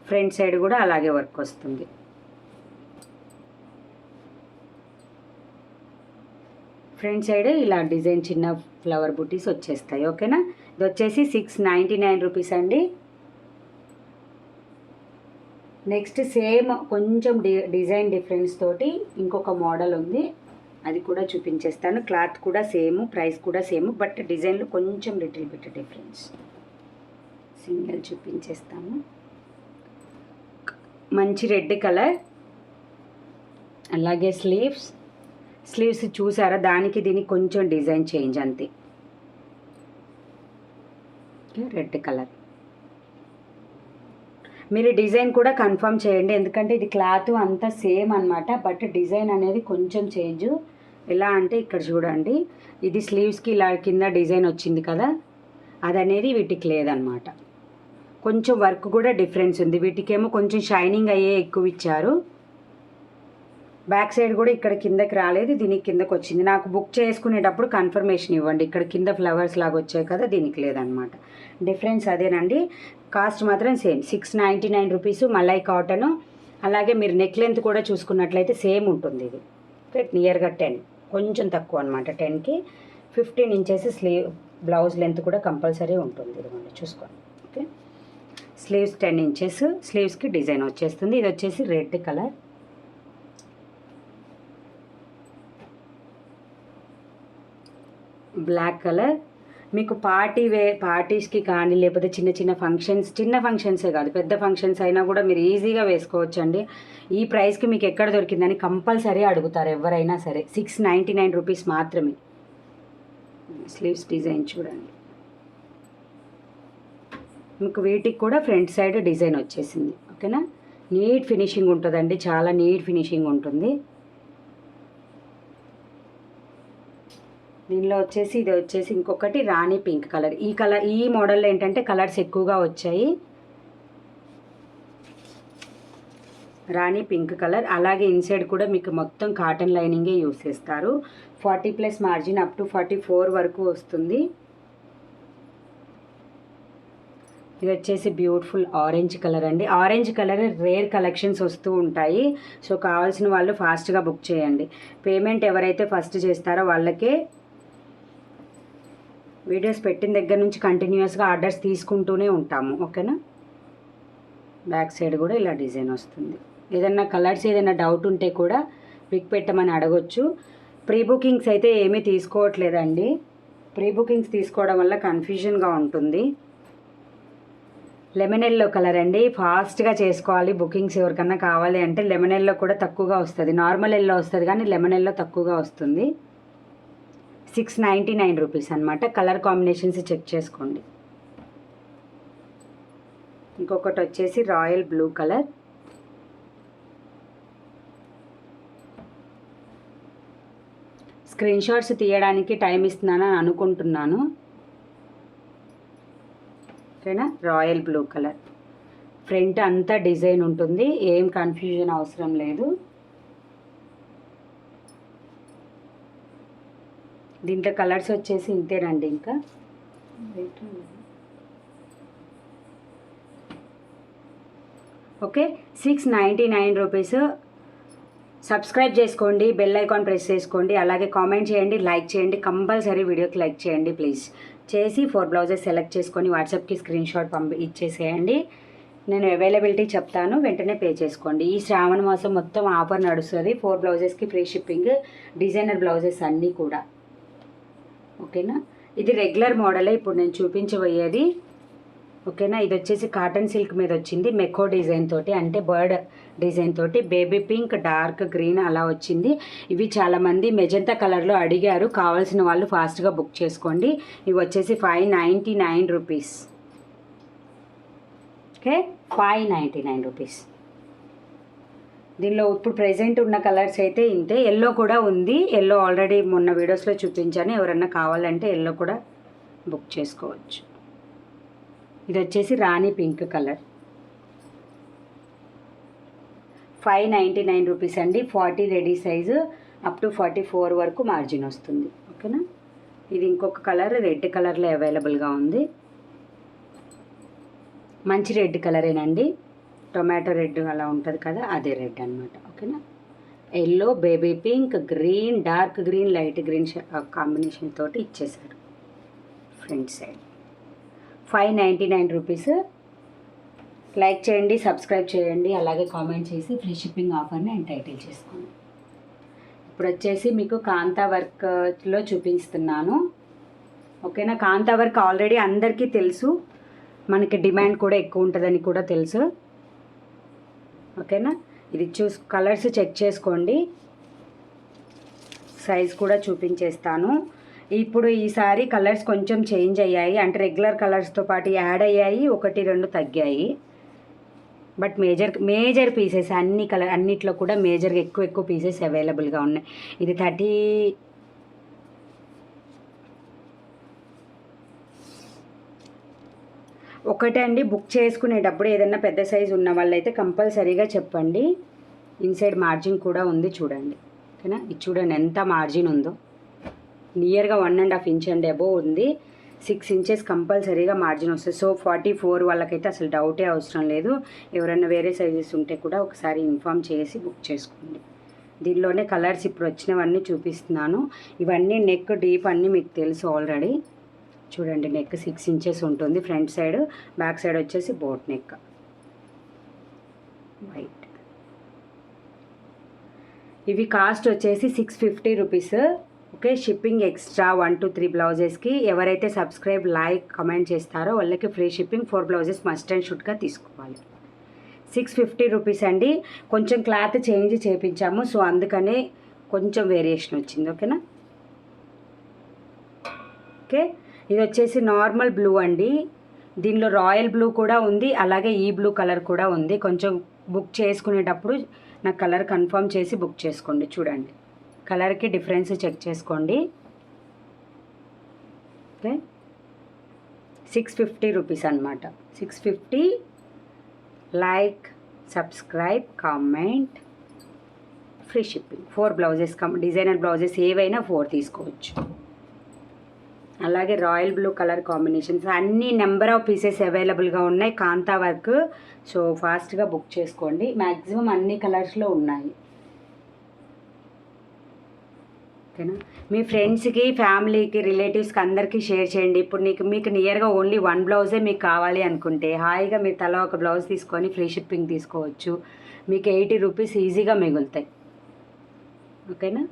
ఫ్రంట్ సైడ్ కూడా అలాగే వర్క్ వస్తుంది. ఫ్రంట్ సైడ్ ఇలా డిజైన్ చిన్న ఫ్లవర్ బుటీస్ వచ్చేస్తాయి. ఓకేనా, ఇది వచ్చేసి 699 రూపీస్ అండి. నెక్స్ట్ సేమ్ కొంచెం డిజైన్ డిఫరెన్స్ తోటి ఇంకొక మోడల్ ఉంది, అది కూడా చూపించేస్తాను. క్లాత్ కూడా సేమ్, ప్రైస్ కూడా సేమ్, బట్ డిజైన్లో కొంచెం లిటిల్ బిట్ డిఫరెన్స్. సింగిల్ చూపించేస్తాను. మంచి రెడ్ కలర్. అలాగే స్లీవ్స్ చూసారా, దానికి దీనికి కొంచెం డిజైన్ చేంజ్ అంతే. Red colour. మీరు డిజైన్ కూడా కన్ఫర్మ్ చేయండి, ఎందుకంటే ఇది క్లాత్ అంతా సేమ్ అనమాట, బట్ డిజైన్ అనేది కొంచెం చేంజ్. ఎలా అంటే ఇక్కడ చూడండి, ఇది స్లీవ్స్కి ఇలా కింద డిజైన్ వచ్చింది కదా, అది అనేది వీటికి లేదనమాట. కొంచెం వర్క్ కూడా డిఫరెన్స్ ఉంది. వీటికేమో కొంచెం షైనింగ్ అయ్యే ఎక్కువ ఇచ్చారు. బ్యాక్ సైడ్ కూడా ఇక్కడ కిందకి రాలేదు, దీనికి కిందకి వచ్చింది. నాకు బుక్ చేసుకునేటప్పుడు కన్ఫర్మేషన్ ఇవ్వండి. ఇక్కడ కింద ఫ్లవర్స్ లాగా వచ్చాయి కదా, దీనికి లేదనమాట. డిఫరెన్స్ అదేనండి. కాస్ట్ మాత్రం సేమ్ 699 రూపీస్ మలై కాటను. అలాగే మీరు నెక్ లెంత్ కూడా చూసుకున్నట్లయితే సేమ్ ఉంటుంది. ఇది నియర్గా 10, కొంచెం తక్కువ అనమాట. 10కి 15 ఇంచెస్ స్లీవ్ బ్లౌజ్ లెంత్ కూడా కంపల్సరీ ఉంటుంది. ఇదిగోండి చూసుకోండి. ఓకే, స్లీవ్స్ 10 ఇంచెస్, స్లీవ్స్కి డిజైన్ వచ్చేస్తుంది. ఇది వచ్చేసి రెడ్ కలర్. Black colour. మీకు పార్టీస్కి కానీ లేకపోతే చిన్న ఫంక్షన్సే కాదు, పెద్ద ఫంక్షన్స్ అయినా కూడా మీరు ఈజీగా వేసుకోవచ్చండి. ఈ ప్రైస్కి మీకు ఎక్కడ దొరికిందని కంపల్సరీ అడుగుతారు ఎవరైనా సరే. 699 రూపీస్ మాత్రమే. స్లీవ్స్ డిజైన్ చూడండి. మీకు వీటికి కూడా ఫ్రంట్ సైడ్ డిజైన్ వచ్చేసింది. ఓకేనా, నీట్ ఫినిషింగ్ ఉంటుందండి, చాలా నీట్ ఫినిషింగ్ ఉంటుంది. దీనిలో వచ్చేసి ఇది వచ్చేసి ఇంకొకటి రాణి పింక్ కలర్. ఈ మోడల్లో ఏంటంటే కలర్స్ ఎక్కువగా వచ్చాయి. రాణి పింక్ కలర్. అలాగే ఇన్సైడ్ కూడా మీకు మొత్తం కాటన్ లైనింగే యూస్ చేస్తారు. 40+ మార్జిన్ అప్ టు 44 వరకు వస్తుంది. ఇది వచ్చేసి బ్యూటిఫుల్ ఆరెంజ్ కలర్ అండి. ఆరెంజ్ కలర్ రేర్ కలెక్షన్స్ వస్తూ ఉంటాయి. సో కావాల్సిన వాళ్ళు ఫాస్ట్గా బుక్ చేయండి. పేమెంట్ ఎవరైతే ఫస్ట్ చేస్తారో వాళ్ళకే వీడియోస్ పెట్టిన దగ్గర నుంచి కంటిన్యూస్గా ఆర్డర్స్ తీసుకుంటూనే ఉంటాము. ఓకేనా, బ్యాక్ సైడ్ కూడా ఇలా డిజైన్ వస్తుంది. ఏదన్నా కలర్స్ ఏదైనా డౌట్ ఉంటే కూడా పిక్ పెట్టమని అడగొచ్చు. ప్రీ బుకింగ్స్ అయితే ఏమీ తీసుకోవట్లేదండి. ప్రీ బుకింగ్స్ తీసుకోవడం వల్ల కన్ఫ్యూజన్గా ఉంటుంది. లెమన్ ఎల్లో కలర్ అండి, ఫాస్ట్గా చేసుకోవాలి బుకింగ్స్. ఎవరికన్నా కావాలి అంటే లెమన్ ఎల్లో కూడా తక్కువగా వస్తుంది. నార్మల్ ఎల్లో వస్తుంది కానీ లెమన్ ఎల్లో తక్కువగా వస్తుంది. 699 రూపీస్ అనమాట. కలర్ కాంబినేషన్స్ చెక్ చేసుకోండి. ఇంకొకటి వచ్చేసి royal blue colour. Screen shots తీయడానికి టైం ఇస్తున్నానని అనుకుంటున్నాను. ఓకేనా, రాయల్ బ్లూ కలర్. ఫ్రంట్ అంతా డిజైన్ ఉంటుంది, ఏం కన్ఫ్యూజన్ అవసరం లేదు. దీంట్లో కలర్స్ వచ్చేసి ఇంతేనండి. ఇంకా ఓకే, 699 రూపీస్. సబ్స్క్రైబ్ చేసుకోండి, బెల్ ఐకాన్ ప్రెస్ చేసుకోండి, అలాగే కామెంట్ చేయండి, లైక్ చేయండి. కంపల్సరీ వీడియోకి లైక్ చేయండి ప్లీజ్. చేసి 4 బ్లౌజెస్ సెలెక్ట్ చేసుకొని వాట్సాప్కి స్క్రీన్ షాట్ ఇచ్చేసేయండి. నేను అవైలబిలిటీ చెప్తాను, వెంటనే పే చేసుకోండి. ఈ శ్రావణ మాసం మొత్తం ఆఫర్ నడుస్తుంది. 4 బ్లౌజెస్కి ఫ్రీ షిప్పింగ్, డిజైనర్ బ్లౌజెస్ అన్నీ కూడా. ఓకేనా, ఇది రెగ్యులర్ మోడలే ఇప్పుడు నేను చూపించబోయేది. ఓకేనా, ఇది వచ్చేసి కాటన్ సిల్క్ మీద వచ్చింది, మెకో డిజైన్ తోటి, అంటే బర్డ్ డిజైన్ తోటి, బేబీ పింక్, డార్క్ గ్రీన్ అలా వచ్చింది. ఇవి చాలామంది మెజంతా కలర్లో అడిగారు. కావాల్సిన వాళ్ళు ఫాస్ట్గా బుక్ చేసుకోండి. ఇవి వచ్చేసి 599 రూపీస్. Okay, 599 rupees. దీనిలో ఇప్పుడు ప్రెజెంట్ ఉన్న కలర్స్ అయితే ఇంతే. ఎల్లో కూడా ఉంది. ఎల్లో ఆల్రెడీ మొన్న వీడియోస్లో చూపించాను. ఎవరన్నా కావాలంటే ఎల్లో కూడా బుక్ చేసుకోవచ్చు. ఇది వచ్చేసి రాణి పింక్ కలర్. 599 రూపీస్ అండి. 40 రెడీ సైజు అప్ టు 44 వరకు మార్జిన్ వస్తుంది. ఓకేనా, ఇది ఇంకొక కలర్ రెడ్ కలర్లో అవైలబుల్గా ఉంది. మంచి రెడ్ కలరేనండి, టొమాటో రెడ్ అలా ఉంటుంది కదా, అదే రెడ్ అనమాట. ఓకేనా, yellow, baby pink, green, dark green, light green combination తోటి ఇచ్చేసారు ఫ్రంట్ సైడ్. 599 రూపీస్. లైక్ చేయండి, సబ్స్క్రైబ్ చేయండి, అలాగే కామెంట్ చేసి ఫ్రీ షిప్పింగ్ ఆఫర్ని ఎంటైటిల్ చేసుకోండి. ఇప్పుడు వచ్చేసి మీకు కాంతా వర్క్లో చూపిస్తున్నాను. ఓకేనా, కాంతా వర్క్ ఆల్రెడీ అందరికీ తెలుసు, మనకి డిమాండ్ కూడా ఎక్కువ ఉంటుందని కూడా తెలుసు. ఓకేనా, ఇది కలర్స్ చెక్ చేసుకోండి. సైజ్ కూడా చూపించేస్తాను. ఇప్పుడు ఈసారి కలర్స్ కొంచెం చేంజ్ అయ్యాయి, అంటే రెగ్యులర్ కలర్స్తో పాటు యాడ్ అయ్యాయి, 1-2 తగ్గాయి. బట్ మేజర్ పీసెస్ అన్నిట్లో కూడా మేజర్గా ఎక్కువ పీసెస్ అవైలబుల్గా ఉన్నాయి. ఇది 30 ఒకటే అండి. బుక్ చేసుకునేటప్పుడు ఏదైనా పెద్ద సైజు ఉన్న వాళ్ళైతే కంపల్సరీగా చెప్పండి. ఇన్సైడ్ మార్జిన్ కూడా ఉంది చూడండి. ఓకేనా, ఇది చూడండి ఎంత మార్జిన్ ఉందో. నియర్గా 1.5 ఇంచ్ అండి అబోవ్ ఉంది. 6 ఇంచెస్ కంపల్సరీగా మార్జిన్ వస్తుంది. సో 44 వాళ్ళకైతే అసలు డౌటే అవసరం లేదు. ఎవరైనా వేరే సైజెస్ ఉంటే కూడా ఒకసారి ఇన్ఫామ్ చేసి బుక్ చేసుకోండి. దీనిలోనే కలర్స్ ఇప్పుడు వచ్చినవన్నీ చూపిస్తున్నాను. ఇవన్నీ నెక్ డీప్ అన్నీ మీకు తెలుసు ఆల్రెడీ. చూడండి, నెక్ 6 ఇంచెస్ ఉంటుంది ఫ్రంట్ సైడ్, బ్యాక్ సైడ్ వచ్చేసి బోట్ నెక్ వైట్. ఇవి కాస్ట్ వచ్చేసి 650 rupees. Okay, shipping extra 1 to 3 బ్లౌజెస్కి ఎవరైతే సబ్స్క్రైబ్, లైక్, కమెంట్ చేస్తారో వాళ్ళకి free shipping. 4 blouses must and షుడ్గా తీసుకోవాలి. 650 రూపీస్ అండి. కొంచెం క్లాత్ చేంజ్ చేయించాము, సో అందుకనే కొంచెం వేరియేషన్ వచ్చింది. ఓకేనా. ఓకే, ఇది వచ్చేసి నార్మల్ బ్లూ అండి. దీనిలో రాయల్ బ్లూ కూడా ఉంది, అలాగే ఈ బ్లూ కలర్ కూడా ఉంది. కొంచెం బుక్ చేసుకునేటప్పుడు నాకు కలర్ కన్ఫర్మ్ చేసి బుక్ చేసుకోండి. చూడండి, కలర్కి డిఫరెన్స్ చెక్ చేసుకోండి. ఓకే, 650 రూపీస్ అనమాట. 650. Like, subscribe, comment, free shipping. 4 blouses designer blouses ఏవైనా 4 తీసుకోవచ్చు. అలాగే రాయల్ బ్లూ కలర్ కాంబినేషన్స్ అన్ని నెంబర్ ఆఫ్ పీసెస్ అవైలబుల్గా ఉన్నాయి. కాంతా వర్క్, సో ఫాస్ట్గా బుక్ చేసుకోండి. మ్యాక్సిమం అన్ని కలర్స్లో ఉన్నాయి. ఓకేనా. మీ ఫ్రెండ్స్కి, ఫ్యామిలీకి, రిలేటివ్స్కి అందరికీ షేర్ చేయండి. ఇప్పుడు మీకు నియర్గా ఓన్లీ 1 బ్లౌజే మీకు కావాలి అనుకుంటే హాయిగా మీరు తలా ఒక బ్లౌజ్ తీసుకొని ఫ్రీ షిప్పింగ్ తీసుకోవచ్చు. మీకు 80 రూపీస్ ఈజీగా మిగులుతాయి. ఓకేనా.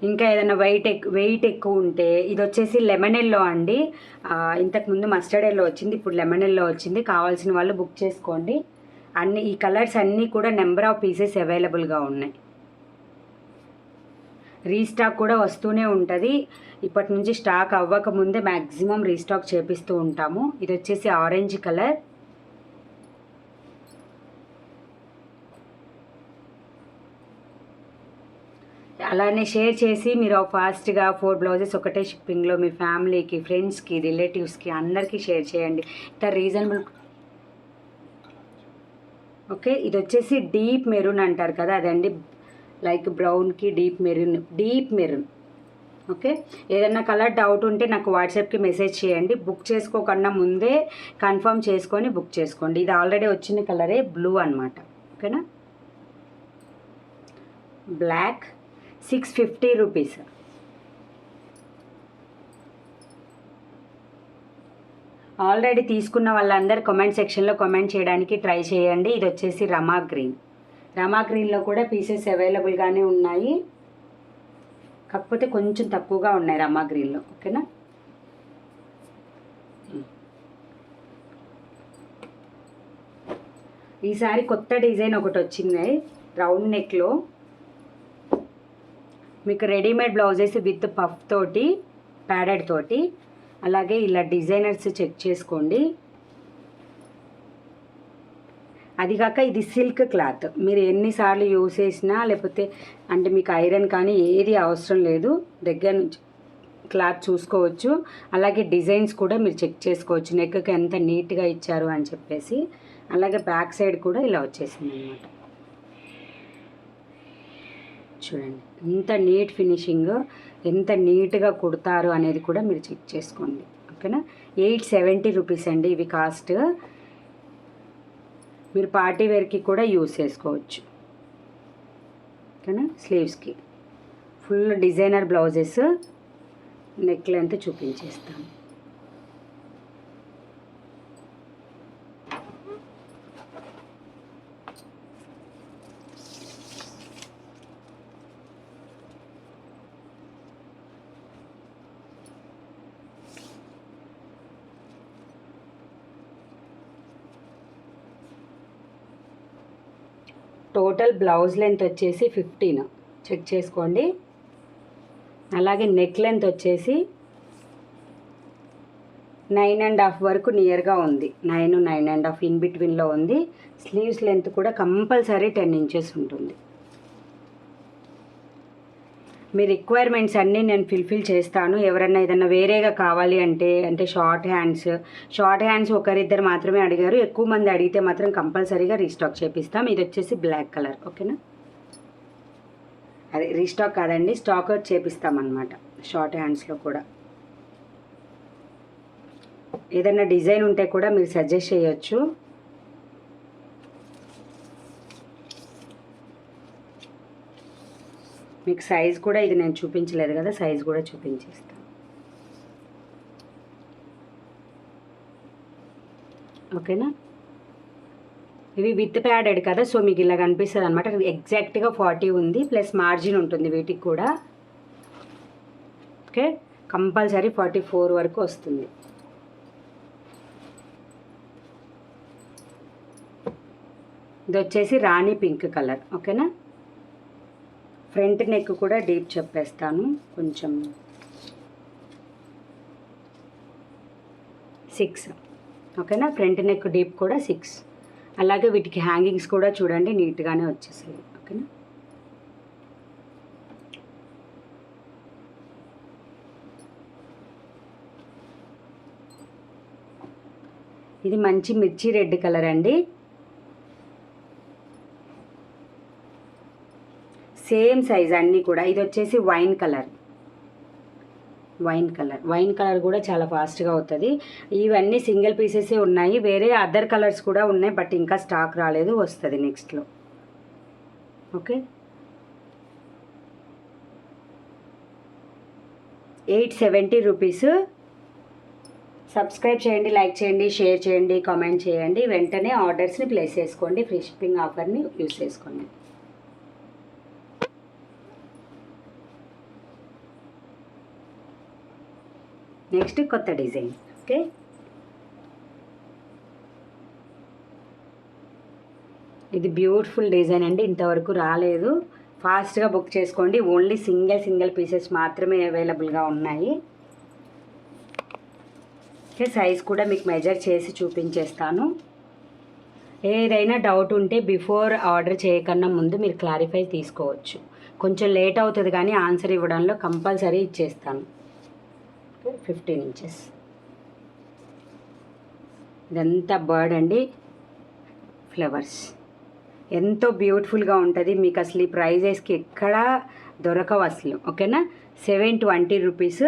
ఇంకా ఏదైనా వెయిట్ ఎక్కువ ఉంటే ఇది వచ్చేసి లెమన్ ఎల్లో అండి. ఇంతకుముందు మస్టర్డ్ ఎల్లో వచ్చింది, ఇప్పుడు లెమన్ ఎల్లో వచ్చింది. కావాల్సిన వాళ్ళు బుక్ చేసుకోండి. ఈ కలర్స్ అన్నీ కూడా నెంబర్ ఆఫ్ పీసెస్ అవైలబుల్గా ఉన్నాయి. రీస్టాక్ కూడా వస్తూనే ఉంటుంది. ఇప్పటి నుంచి స్టాక్ అవ్వకముందే మ్యాక్సిమం రీస్టాక్ చేపిస్తూ ఉంటాము. ఇది వచ్చేసి ఆరెంజ్ కలర్. అలానే షేర్ చేసి మీరు ఫాస్ట్గా 4 బ్లౌజెస్ ఒకటే షిప్పింగ్లో మీ ఫ్యామిలీకి, ఫ్రెండ్స్కి, రిలేటివ్స్కి అందరికీ షేర్ చేయండి. ఇంత రీజనబుల్. ఓకే, ఇది వచ్చేసి డీప్ మెరూన్ అంటారు కదా, అదండి. లైక్ బ్రౌన్కి డీప్ మెరూన్. ఓకే, ఏదన్నా కలర్ డౌట్ ఉంటే నాకు వాట్సాప్కి మెసేజ్ చేయండి. బుక్ చేసుకోకుండా ముందే కన్ఫర్మ్ చేసుకొని బుక్ చేసుకోండి. ఇది ఆల్రెడీ వచ్చిన కలరే, బ్లూ అనమాట. ఓకేనా. Black, 650 rupees. ఆల్రెడీ తీసుకున్న వాళ్ళందరూ కామెంట్ సెక్షన్లో కామెంట్ చేయడానికి ట్రై చేయండి. ఇది వచ్చేసి రమా గ్రీన్లో కూడా పీసెస్ అవైలబుల్గానే ఉన్నాయి, కాకపోతే కొంచెం తక్కువగా ఉన్నాయి రమా గ్రీన్లో. ఓకేనా. ఈసారి కొత్త డిజైన్ ఒకటి వచ్చింది, రౌండ్ నెక్లో. మీకు రెడీమేడ్ బ్లౌజెస్ విత్ పఫ్ తోటి, ప్యాడెడ్ తోటి, అలాగే ఇలా డిజైనర్స్ చెక్ చేసుకోండి. అది కాక ఇది సిల్క్ క్లాత్. మీరు ఎన్నిసార్లు యూస్ చేసినా, లేకపోతే అంటే మీకు ఐరన్ కానీ ఏది అవసరం లేదు. దగ్గర నుంచి క్లాత్ చూసుకోవచ్చు. అలాగే డిజైన్స్ కూడా మీరు చెక్ చేసుకోవచ్చు, నెక్కి ఎంత నీట్గా ఇచ్చారు అని చెప్పేసి. అలాగే బ్యాక్ సైడ్ కూడా ఇలా వచ్చేసింది అనమాట. చూడండి ఎంత నీట్ ఫినిషింగ్, ఎంత నీట్గా కుడతారు అనేది కూడా మీరు చెక్ చేసుకోండి. ఓకేనా. 870 రూపీస్ అండి ఇవి కాస్ట్. మీరు పార్టీ వేర్కి కూడా యూస్ చేసుకోవచ్చు. ఓకేనా. స్లీవ్స్కి full designer blouses. Neck length చూపించేస్తాను. టోటల్ బ్లౌజ్ లెంత్ వచ్చేసి 15 చెక్ చేసుకోండి. అలాగే నెక్ లెంత్ వచ్చేసి 9.5 వరకు నియర్గా ఉంది. 9.5 ఇన్ బిట్వీన్లో ఉంది. స్లీవ్స్ లెంత్ కూడా కంపల్సరీ 10 ఇంచెస్ ఉంటుంది. మీ రిక్వైర్మెంట్స్ అన్నీ నేను ఫుల్ఫిల్ చేస్తాను. ఎవరన్నా ఏదన్నా వేరేగా కావాలి అంటే షార్ట్ హ్యాండ్స్ ఒకరిద్దరు మాత్రమే అడిగారు. ఎక్కువ మంది అడిగితే మాత్రం కంపల్సరీగా రీస్టాక్ చేపిస్తాం. ఇది వచ్చేసి బ్లాక్ కలర్. ఓకేనా. అది రీస్టాక్ కాదండి, స్టాక్ అవుట్ చేపిస్తామన్నమాట. షార్ట్ హ్యాండ్స్లో కూడా ఏదైనా డిజైన్ ఉంటే కూడా మీరు సజెస్ట్ చేయొచ్చు. మీకు సైజ్ కూడా ఇది నేను చూపించలేదు కదా, సైజ్ కూడా చూపించేస్తాను. ఓకేనా. ఇవి విత్ ప్యాడెడ్ కదా, సో మీకు ఇలా కనిపిస్తుంది అనమాట. ఎగ్జాక్ట్గా 40 ఉంది, ప్లస్ మార్జిన్ ఉంటుంది వీటికి కూడా. ఓకే, కంపల్సరీ 44 వరకు వస్తుంది. ఇది వచ్చేసి రాణి పింక్ కలర్. ఓకేనా, ఫ్రంట్ నెక్ కూడా డీప్ చెప్పేస్తాను. కొంచెం 6. ఓకేనా, ఫ్రంట్ నెక్ డీప్ కూడా 6. అలాగే వీటికి హ్యాంగింగ్స్ కూడా చూడండి నీట్గానే వచ్చేసాయి. ఓకేనా, ఇది మంచి మిర్చి రెడ్ కలర్ అండి. సేమ్ సైజ్ అన్నీ కూడా. ఇది వచ్చేసి వైన్ కలర్. వైన్ కలర్ కూడా చాలా ఫాస్ట్గా అవుతుంది. ఇవన్నీ సింగిల్ పీసెసే ఉన్నాయి, వేరే అదర్ కలర్స్ కూడా ఉన్నాయి, బట్ ఇంకా స్టాక్ రాలేదు, వస్తుంది నెక్స్ట్లో. Okay, 870 rupees. సబ్స్క్రైబ్ చేయండి, లైక్ చేయండి, షేర్ చేయండి, కామెంట్ చేయండి. వెంటనే ఆర్డర్స్ని ప్లేస్ చేసుకోండి, ఫ్రీ షిప్పింగ్ ఆఫర్ని యూస్ చేసుకోండి. నెక్స్ట్ కొత్త డిజైన్. ఓకే, ఇది బ్యూటిఫుల్ డిజైన్ అండి, ఇంతవరకు రాలేదు. ఫాస్ట్గా బుక్ చేసుకోండి. ఓన్లీ సింగిల్ పీసెస్ మాత్రమే అవైలబుల్గా ఉన్నాయి. ఓకే, సైజ్ కూడా మీకు మెజర్ చేసి చూపించేస్తాను. ఏదైనా డౌట్ ఉంటే బిఫోర్ ఆర్డర్ చేయకన్నా ముందు మీరు క్లారిఫై తీసుకోవచ్చు. కొంచెం లేట్ అవుతుంది కానీ ఆన్సర్ ఇవ్వడంలో కంపల్సరీ ఇచ్చేస్తాను. 15 ఇంచెస్. ఇదంతా బర్డ్ అండి, ఫ్లవర్స్ ఎంతో బ్యూటిఫుల్గా ఉంటుంది. మీకు అసలు ఈ ప్రైజెస్కి ఎక్కడా దొరకవు అసలు. ఓకేనా, 720 రూపీస్.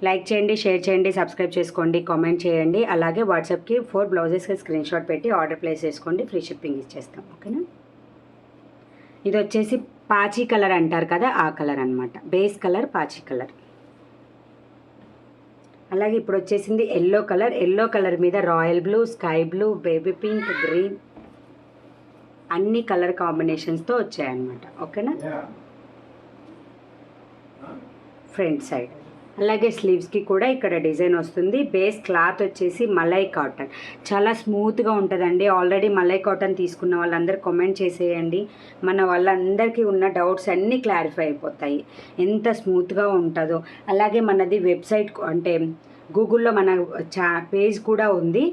లైక్ చేయండి, షేర్ చేయండి, సబ్స్క్రైబ్ చేసుకోండి, కామెంట్ చేయండి. అలాగే వాట్సాప్కి 4 బ్లౌజెస్కి స్క్రీన్ షాట్ పెట్టి ఆర్డర్ ప్లేస్ చేసుకోండి, ఫ్రీ షిప్పింగ్ ఇచ్చేస్తాం. ఓకేనా, ఇది వచ్చేసి పాచీ కలర్ అంటారు కదా, ఆ కలర్ అనమాట. బేస్ కలర్ పాచీ కలర్. అలాగే ఇప్పుడు వచ్చేసింది ఎల్లో కలర్. ఎల్లో కలర్ మీద royal blue, sky blue, baby pink, green అన్ని కలర్ కాంబినేషన్స్తో వచ్చాయన్నమాట. ఓకేనా, ఫ్రంట్ సైడ్. అలాగే స్లీవ్స్కి కూడా ఇక్కడ డిజైన్ వస్తుంది. బేస్ క్లాత్ వచ్చేసి మలై కాటన్, చాలా స్మూత్గా ఉంటుందండి. ఆల్రెడీ మలై కాటన్ తీసుకున్న వాళ్ళందరూ కామెంట్ చేసేయండి, మన వాళ్ళందరికీ ఉన్న డౌట్స్ అన్నీ క్లారిఫై అయిపోతాయి, ఎంత స్మూత్గా ఉంటుందో. అలాగే మనది వెబ్సైట్ అంటే గూగుల్లో మన పేజ్ కూడా ఉంది,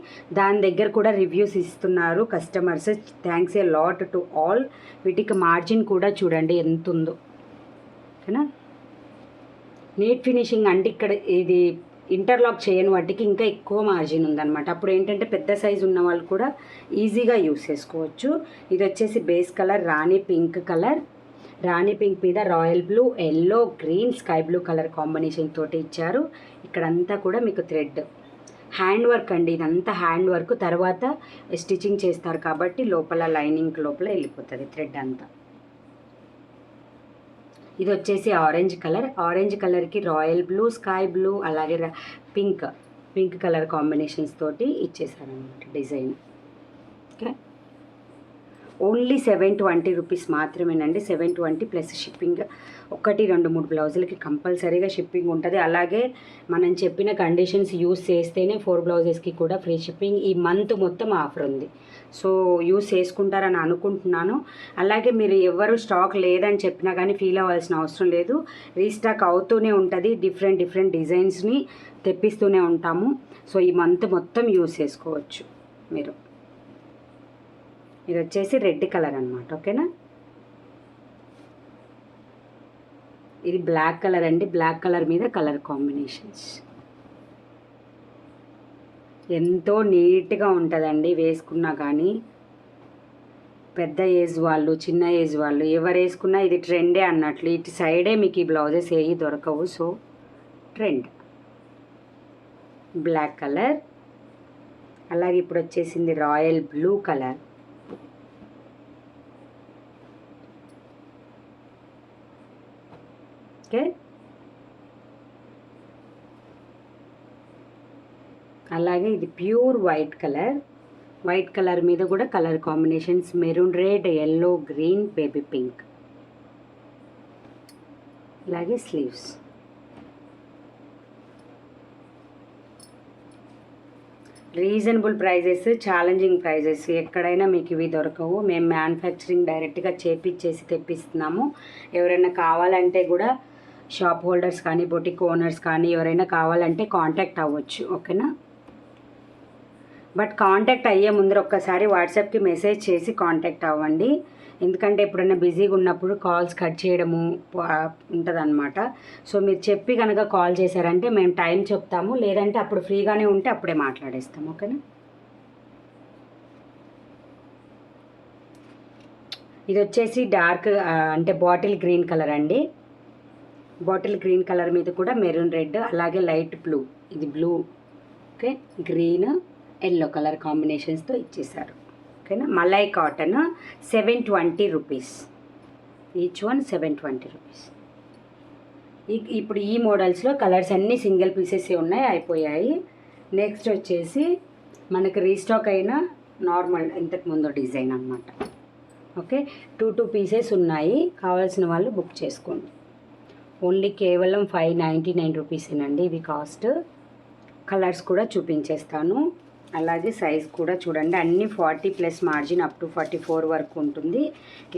దాని దగ్గర కూడా రివ్యూస్ ఇస్తున్నారు customers. Thanks a lot to all. వీటికి మార్జిన్ కూడా చూడండి ఎంత ఉందో. ఓకేనా, నీట్ ఫినిషింగ్ అంటే ఇక్కడ ఇది ఇంటర్లాక్ చేయని వాటికి ఇంకా ఎక్కువ మార్జిన్ ఉందన్నమాట. అప్పుడు ఏంటంటే పెద్ద సైజు ఉన్న వాళ్ళు కూడా ఈజీగా యూస్ చేసుకోవచ్చు. ఇది వచ్చేసి బేస్ కలర్ రాణి పింక్ కలర్. రాణి పింక్ మీద royal blue, yellow, green, sky blue colour combination తోటి ఇచ్చారు. ఇక్కడంతా కూడా మీకు థ్రెడ్ హ్యాండ్ వర్క్ అండి, ఇదంతా హ్యాండ్ వర్క్. తర్వాత స్టిచ్చింగ్ చేస్తారు కాబట్టి లోపల లైనింగ్ లోపల వెళ్ళిపోతుంది థ్రెడ్ అంతా. ఇది వచ్చేసి ఆరెంజ్ కలర్. ఆరెంజ్ కలర్కి రాయల్ బ్లూ, స్కై బ్లూ, అలాగే పింక్ కలర్ కాంబినేషన్స్ తోటి ఇచ్చేసారనమాట డిజైన్. ఓకే, ఓన్లీ 720 రూపీస్ మాత్రమేనండి. 720 ప్లస్ షిప్పింగ్. 1, 2, 3 బ్లౌజులకి కంపల్సరీగా షిప్పింగ్ ఉంటుంది. అలాగే మనం చెప్పిన కండిషన్స్ యూస్ చేస్తేనే 4 బ్లౌజెస్కి కూడా ఫ్రీ షిప్పింగ్. ఈ మంత్ మొత్తం ఆఫర్ ఉంది, సో యూస్ చేసుకుంటారని అనుకుంటున్నాను. అలాగే మీరు ఎవరు స్టాక్ లేదని చెప్పినా కానీ ఫీల్ అవ్వాల్సిన అవసరం లేదు, రీస్టాక్ అవుతూనే ఉంటుంది. డిఫరెంట్ డిజైన్స్ని తెప్పిస్తూనే ఉంటాము. సో ఈ మంత్ మొత్తం యూస్ చేసుకోవచ్చు మీరు. ఇది వచ్చేసి రెడ్ కలర్ అనమాట. ఓకేనా, ఇది బ్లాక్ కలర్ అండి. బ్లాక్ కలర్ మీద కలర్ కాంబినేషన్స్ ఎంతో నీట్గా ఉంటుందండి వేసుకున్నా కానీ. పెద్ద ఏజ్ వాళ్ళు, చిన్న ఏజ్ వాళ్ళు ఎవరు వేసుకున్నా ఇది ట్రెండే అన్నట్లు. ఇటు సైడే మీకు ఈ బ్లౌజెస్ ఏవి దొరకవు, సో ట్రెండ్. Black colour. అలాగే ఇప్పుడు వచ్చేసింది రాయల్ బ్లూ కలర్. ఓకే, అలాగే ఇది pure white colour. White colour మీద కూడా colour combinations maroon red, yellow, green, baby pink. అలాగే sleeves. Reasonable prices, challenging prices. ఎక్కడైనా మీకు ఇవి దొరకవు. మేము మ్యానుఫ్యాక్చరింగ్ డైరెక్ట్గా చేపించేసి తెప్పిస్తున్నాము. ఎవరైనా కావాలంటే కూడా షాప్ హోల్డర్స్ కానీ బొటిక్ ఓనర్స్ కానీ ఎవరైనా కావాలంటే కాంటాక్ట్ అవ్వచ్చు. ఓకేనా? బట్ కాంటాక్ట్ అయ్యే ముందర ఒక్కసారి వాట్సాప్కి మెసేజ్ చేసి కాంటాక్ట్ అవ్వండి. ఎందుకంటే ఎప్పుడైనా బిజీగా ఉన్నప్పుడు కాల్స్ కట్ చేయడము ఉంటుందన్నమాట. సో మీరు చెప్పి కనుక కాల్ చేశారంటే మేము టైం చెప్తాము, లేదంటే అప్పుడు ఫ్రీగానే ఉంటే అప్పుడే మాట్లాడేస్తాము. ఓకేనా? ఇది వచ్చేసి డార్క్ అంటే బాటిల్ గ్రీన్ కలర్ అండి. బాటిల్ గ్రీన్ కలర్ మీద కూడా మెరూన్ రెడ్, అలాగే లైట్ బ్లూ, ఇది blue, okay, green, yellow colour కాంబినేషన్స్తో ఇచ్చేసారు. ఓకేనా? Malai cotton 720 rupees, each one 720 rupees. ఇప్పుడు ఈ మోడల్స్లో కలర్స్ అన్నీ సింగిల్ పీసెస్ ఉన్నాయి, అయిపోయాయి. నెక్స్ట్ వచ్చేసి మనకి రీస్టాక్ అయిన నార్మల్ ఇంతకుముందు డిజైన్ అన్నమాట. ఓకే, 2 పీసెస్ ఉన్నాయి, కావాల్సిన వాళ్ళు బుక్ చేసుకోండి. ఓన్లీ కేవలం 599 రూపీసేనండి ఇవి కాస్ట్. కలర్స్ కూడా చూపించేస్తాను, అలాగే సైజ్ కూడా చూడండి. అన్నీ 40+ మార్జిన్ అప్ టు 44 వరకు ఉంటుంది.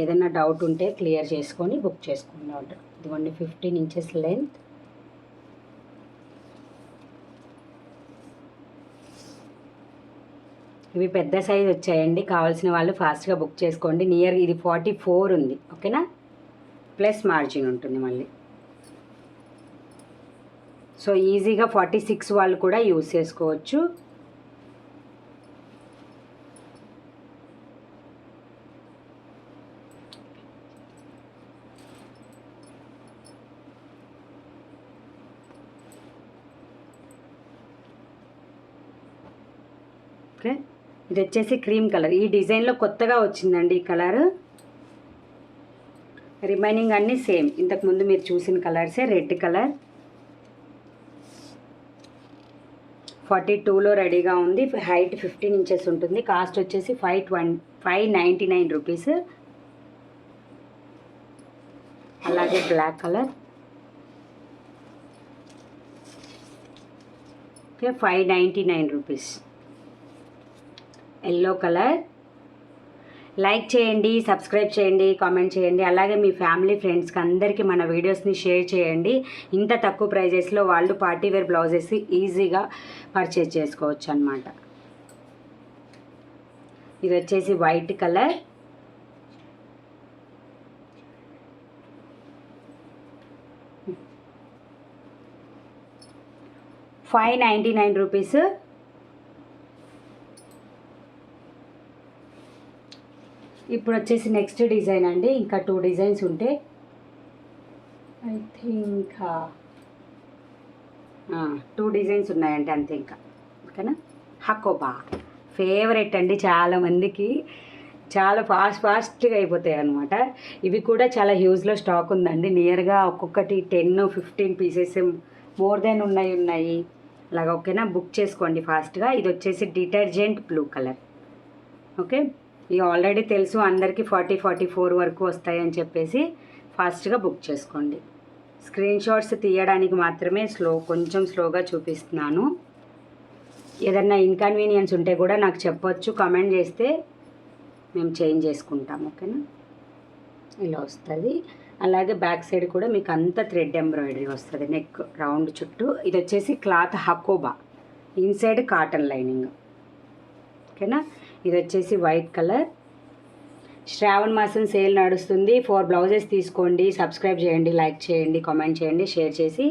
ఏదైనా డౌట్ ఉంటే క్లియర్ చేసుకొని బుక్ చేసుకోండి ఆర్డర్. ఇదిగోండి 15 ఇంచెస్ లెంత్. ఇవి పెద్ద సైజ్ వచ్చాయండి, కావాల్సిన వాళ్ళు ఫాస్ట్గా బుక్ చేసుకోండి. నియర్ ఇది 44 ఉంది. ఓకేనా? ప్లస్ మార్జిన్ ఉంటుంది మళ్ళీ. సో ఈజీగా 46 వాళ్ళు కూడా యూజ్ చేసుకోవచ్చు. ఓకే, ఇది వచ్చేసి క్రీమ్ కలర్. ఈ డిజైన్లో కొత్తగా వచ్చిందండి ఈ కలర్. రిమైనింగ్ అన్నీ సేమ్, ఇంతకుముందు మీరు చూసిన కలర్సే. రెడ్ కలర్ 42లో రెడీగా ఉంది. హైట్ 15 ఇంచెస్ ఉంటుంది. కాస్ట్ వచ్చేసి 599 రూపీస్. అలాగే black colour, okay, 599 rupees. Yellow colour. Like చేయండి, సబ్స్క్రైబ్ చేయండి, కామెంట్ చేయండి. అలాగే మీ ఫ్యామిలీ ఫ్రెండ్స్కి అందరికీ మన వీడియోస్ని షేర్ చేయండి. ఇంత తక్కువ ప్రైజెస్లో వాళ్ళు పార్టీవేర్ బ్లౌజెస్ ఈజీగా పర్చేజ్ చేసుకోవచ్చు అన్నమాట. ఇది వచ్చేసి వైట్ కలర్. ₹599 రూపీస్. ఇప్పుడు వచ్చేసి నెక్స్ట్ డిజైన్ అండి. ఇంకా 2 డిజైన్స్ ఉంటే ఐ థింక్ 2 డిజైన్స్ ఉన్నాయంటే అంతే ఇంకా. ఓకేనా? హకోబా ఫేవరెట్ అండి చాలామందికి, చాలా ఫాస్ట్గా అయిపోతాయి అనమాట. ఇవి కూడా చాలా హ్యూజ్లో స్టాక్ ఉందండి. నియర్గా ఒక్కొక్కటి 10-15 పీసెస్ మోర్ దెన్ ఉన్నాయి అలాగా. ఓకేనా? బుక్ చేసుకోండి ఫాస్ట్గా. ఇది వచ్చేసి డిటర్జెంట్ బ్లూ కలర్. ఓకే, ఇవి ఆల్రెడీ తెలుసు అందరికీ 44 వరకు వస్తాయని చెప్పేసి ఫాస్ట్గా బుక్ చేసుకోండి. స్క్రీన్ షాట్స్ తీయడానికి మాత్రమే కొంచెం స్లోగా చూపిస్తున్నాను. ఏదన్నా ఇన్కన్వీనియన్స్ ఉంటే కూడా నాకు చెప్పొచ్చు, కామెంట్ చేస్తే మేము చేంజ్ చేసుకుంటాం. ఓకేనా? ఇలా వస్తుంది. అలాగే బ్యాక్ సైడ్ కూడా మీకు అంత థ్రెడ్ ఎంబ్రాయిడరీ వస్తుంది, నెక్ రౌండ్ చుట్టూ. ఇది వచ్చేసి cloth Hakoba, inside cotton lining. ఓకేనా? ఇది వచ్చేసి వైట్ కలర్. శ్రావణ మాసం సేల్ నడుస్తుంది. 4 బ్లౌజెస్ తీసుకోండి. సబ్స్క్రైబ్ చేయండి, లైక్ చేయండి, కామెంట్ చేయండి, షేర్ చేసి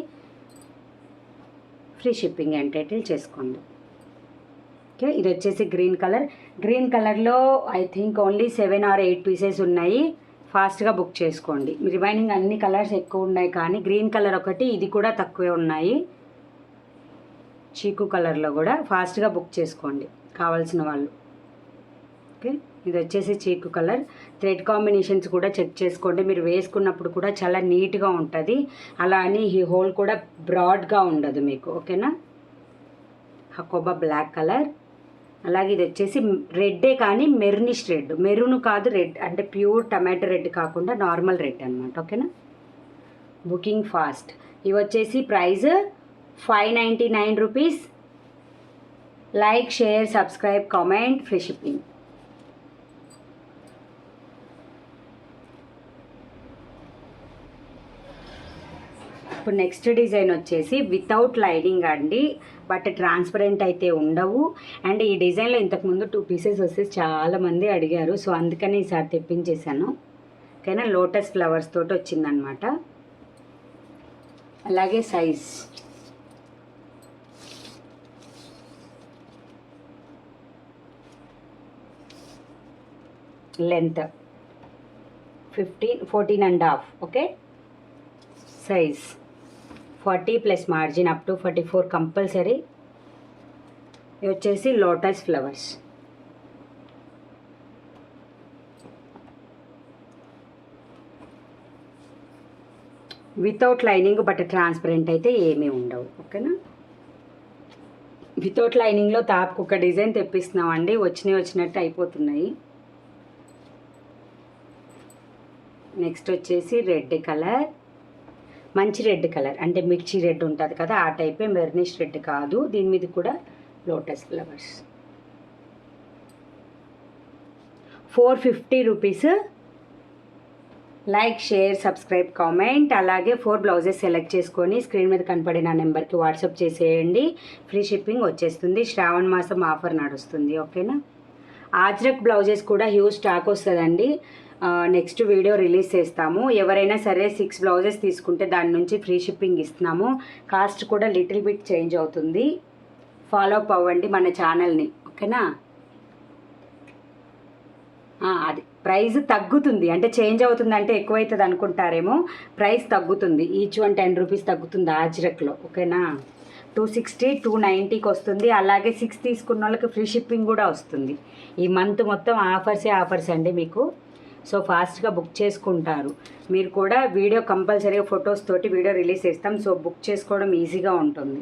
ఫ్రీ షిప్పింగ్ అండ్ టైటిల్ చేసుకోండి. ఓకే, ఇది వచ్చేసి గ్రీన్ కలర్. గ్రీన్ కలర్లో I think only 7 or 8 pieces ఉన్నాయి. ఫాస్ట్గా బుక్ చేసుకోండి. రిమైనింగ్ అన్ని కలర్స్ ఎక్కువ ఉన్నాయి, కానీ గ్రీన్ కలర్ ఒకటి, ఇది కూడా తక్కువే ఉన్నాయి. చీకు కలర్లో కూడా ఫాస్ట్గా బుక్ చేసుకోండి కావాల్సిన వాళ్ళు. ఓకే, ఇది వచ్చేసి చీకు కలర్. థ్రెడ్ కాంబినేషన్స్ కూడా చెక్ చేసుకోండి. మీరు వేసుకున్నప్పుడు కూడా చాలా నీట్గా ఉంటుంది. అలా అని ఈ హోల్ కూడా బ్రాడ్గా ఉండదు మీకు. ఓకేనా? Hakoba black colour. అలాగే ఇది వచ్చేసి రెడ్డే కానీ మెరూనిష్ రెడ్, మెరూన్ కాదు, రెడ్ అంటే ప్యూర్ టమాటో రెడ్ కాకుండా నార్మల్ రెడ్ అనమాట. ఓకేనా? Booking fast. ఇవి వచ్చేసి price 599 rupees. Like, share, subscribe, comment, free shipping. ఇప్పుడు నెక్స్ట్ డిజైన్ వచ్చేసి వితౌట్ లైనింగ్ అండి, బట్ ట్రాన్స్పరెంట్ అయితే ఉండవు. అండ్ ఈ డిజైన్లో ఇంతకుముందు 2 పీసెస్ వస్తే చాలామంది అడిగారు, సో అందుకని ఈసారి తెప్పించేశాను. ఓకేనా, లోటస్ ఫ్లవర్స్ తోటి వచ్చిందనమాట. అలాగే size length 14.5. Okay, size 40 plus margin up to 44 compulsory. ఇది వచ్చేసి lotus flowers. Without lining, but transparent అయితే ఏమీ ఉండవు. ఓకేనా, వితౌట్ లైనింగ్లో తాప్కు ఒక డిజైన్ తెప్పిస్తున్నామండి, వచ్చినట్టు అయిపోతున్నాయి. నెక్స్ట్ వచ్చేసి రెడ్ కలర్, మంచి రెడ్ కలర్ అంటే మిర్చి రెడ్ ఉంటుంది కదా, ఆ టైపే, మెర్నిష్ రెడ్ కాదు. దీని మీద కూడా lotus flowers. 450 rupees. Like, share, subscribe, comment. అలాగే 4 బ్లౌజెస్ సెలెక్ట్ చేసుకొని స్క్రీన్ మీద కనపడే నా నెంబర్కి వాట్సాప్ చేసేయండి, ఫ్రీ షిప్పింగ్ వచ్చేస్తుంది. శ్రావణ మాసం ఆఫర్ నడుస్తుంది. ఓకేనా, ఆజ్రక్ బ్లౌజెస్ కూడా హ్యూజ్ స్టాక్ వస్తుందండి. నెక్స్ట్ వీడియో రిలీజ్ చేస్తాము. ఎవరైనా సరే 6 బ్లౌజెస్ తీసుకుంటే దాని నుంచి ఫ్రీ షిప్పింగ్ ఇస్తున్నాము. కాస్ట్ కూడా లిటిల్ బిట్ చేంజ్ అవుతుంది. ఫాలో అప్ అవ్వండి మన ఛానల్ని. ఓకేనా, అది ప్రైస్ తగ్గుతుంది, అంటే చేంజ్ అవుతుంది అంటే ఎక్కువైతుంది అనుకుంటారేమో, ప్రైస్ తగ్గుతుంది. ఈచ్ 10 రూపీస్ తగ్గుతుంది ఆజ్రక్లో. ఓకేనా, 260, 290కి వస్తుంది. అలాగే 6 తీసుకున్న వాళ్ళకి ఫ్రీ షిప్పింగ్ కూడా వస్తుంది. ఈ మంత్ మొత్తం ఆఫర్స్ అండి మీకు. సో ఫాస్ట్గా బుక్ చేసుకుంటారు. మీరు కూడా వీడియో కంపల్సరీగా ఫొటోస్ తోటి వీడియో రిలీజ్ చేస్తాం, సో బుక్ చేసుకోవడం ఈజీగా ఉంటుంది.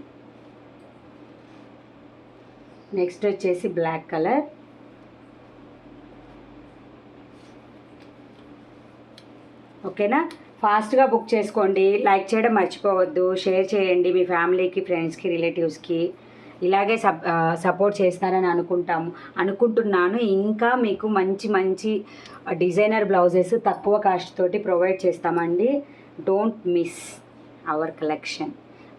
నెక్స్ట్ వచ్చేసి బ్లాక్ కలర్. ఓకేనా, ఫాస్ట్గా బుక్ చేసుకోండి. లైక్ చేయడం మర్చిపోవద్దు, షేర్ చేయండి మీ ఫ్యామిలీకి, ఫ్రెండ్స్కి, రిలేటివ్స్కి. ఇలాగే సపోర్ట్ చేస్తారని అనుకుంటున్నాను. ఇంకా మీకు మంచి డిజైనర్ బ్లౌజెస్ తక్కువ కాస్ట్ తోటి ప్రొవైడ్ చేస్తామండి. Don't miss our collection.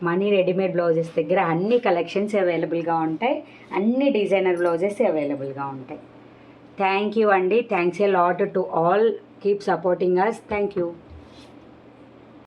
Money readymade blouses దగ్గర అన్ని కలెక్షన్స్ అవైలబుల్గా ఉంటాయి, అన్ని డిజైనర్ బ్లౌజెస్ అవైలబుల్గా ఉంటాయి. థ్యాంక్ యూ అండి. Thanks a lot to all. Keep supporting us. Thank you.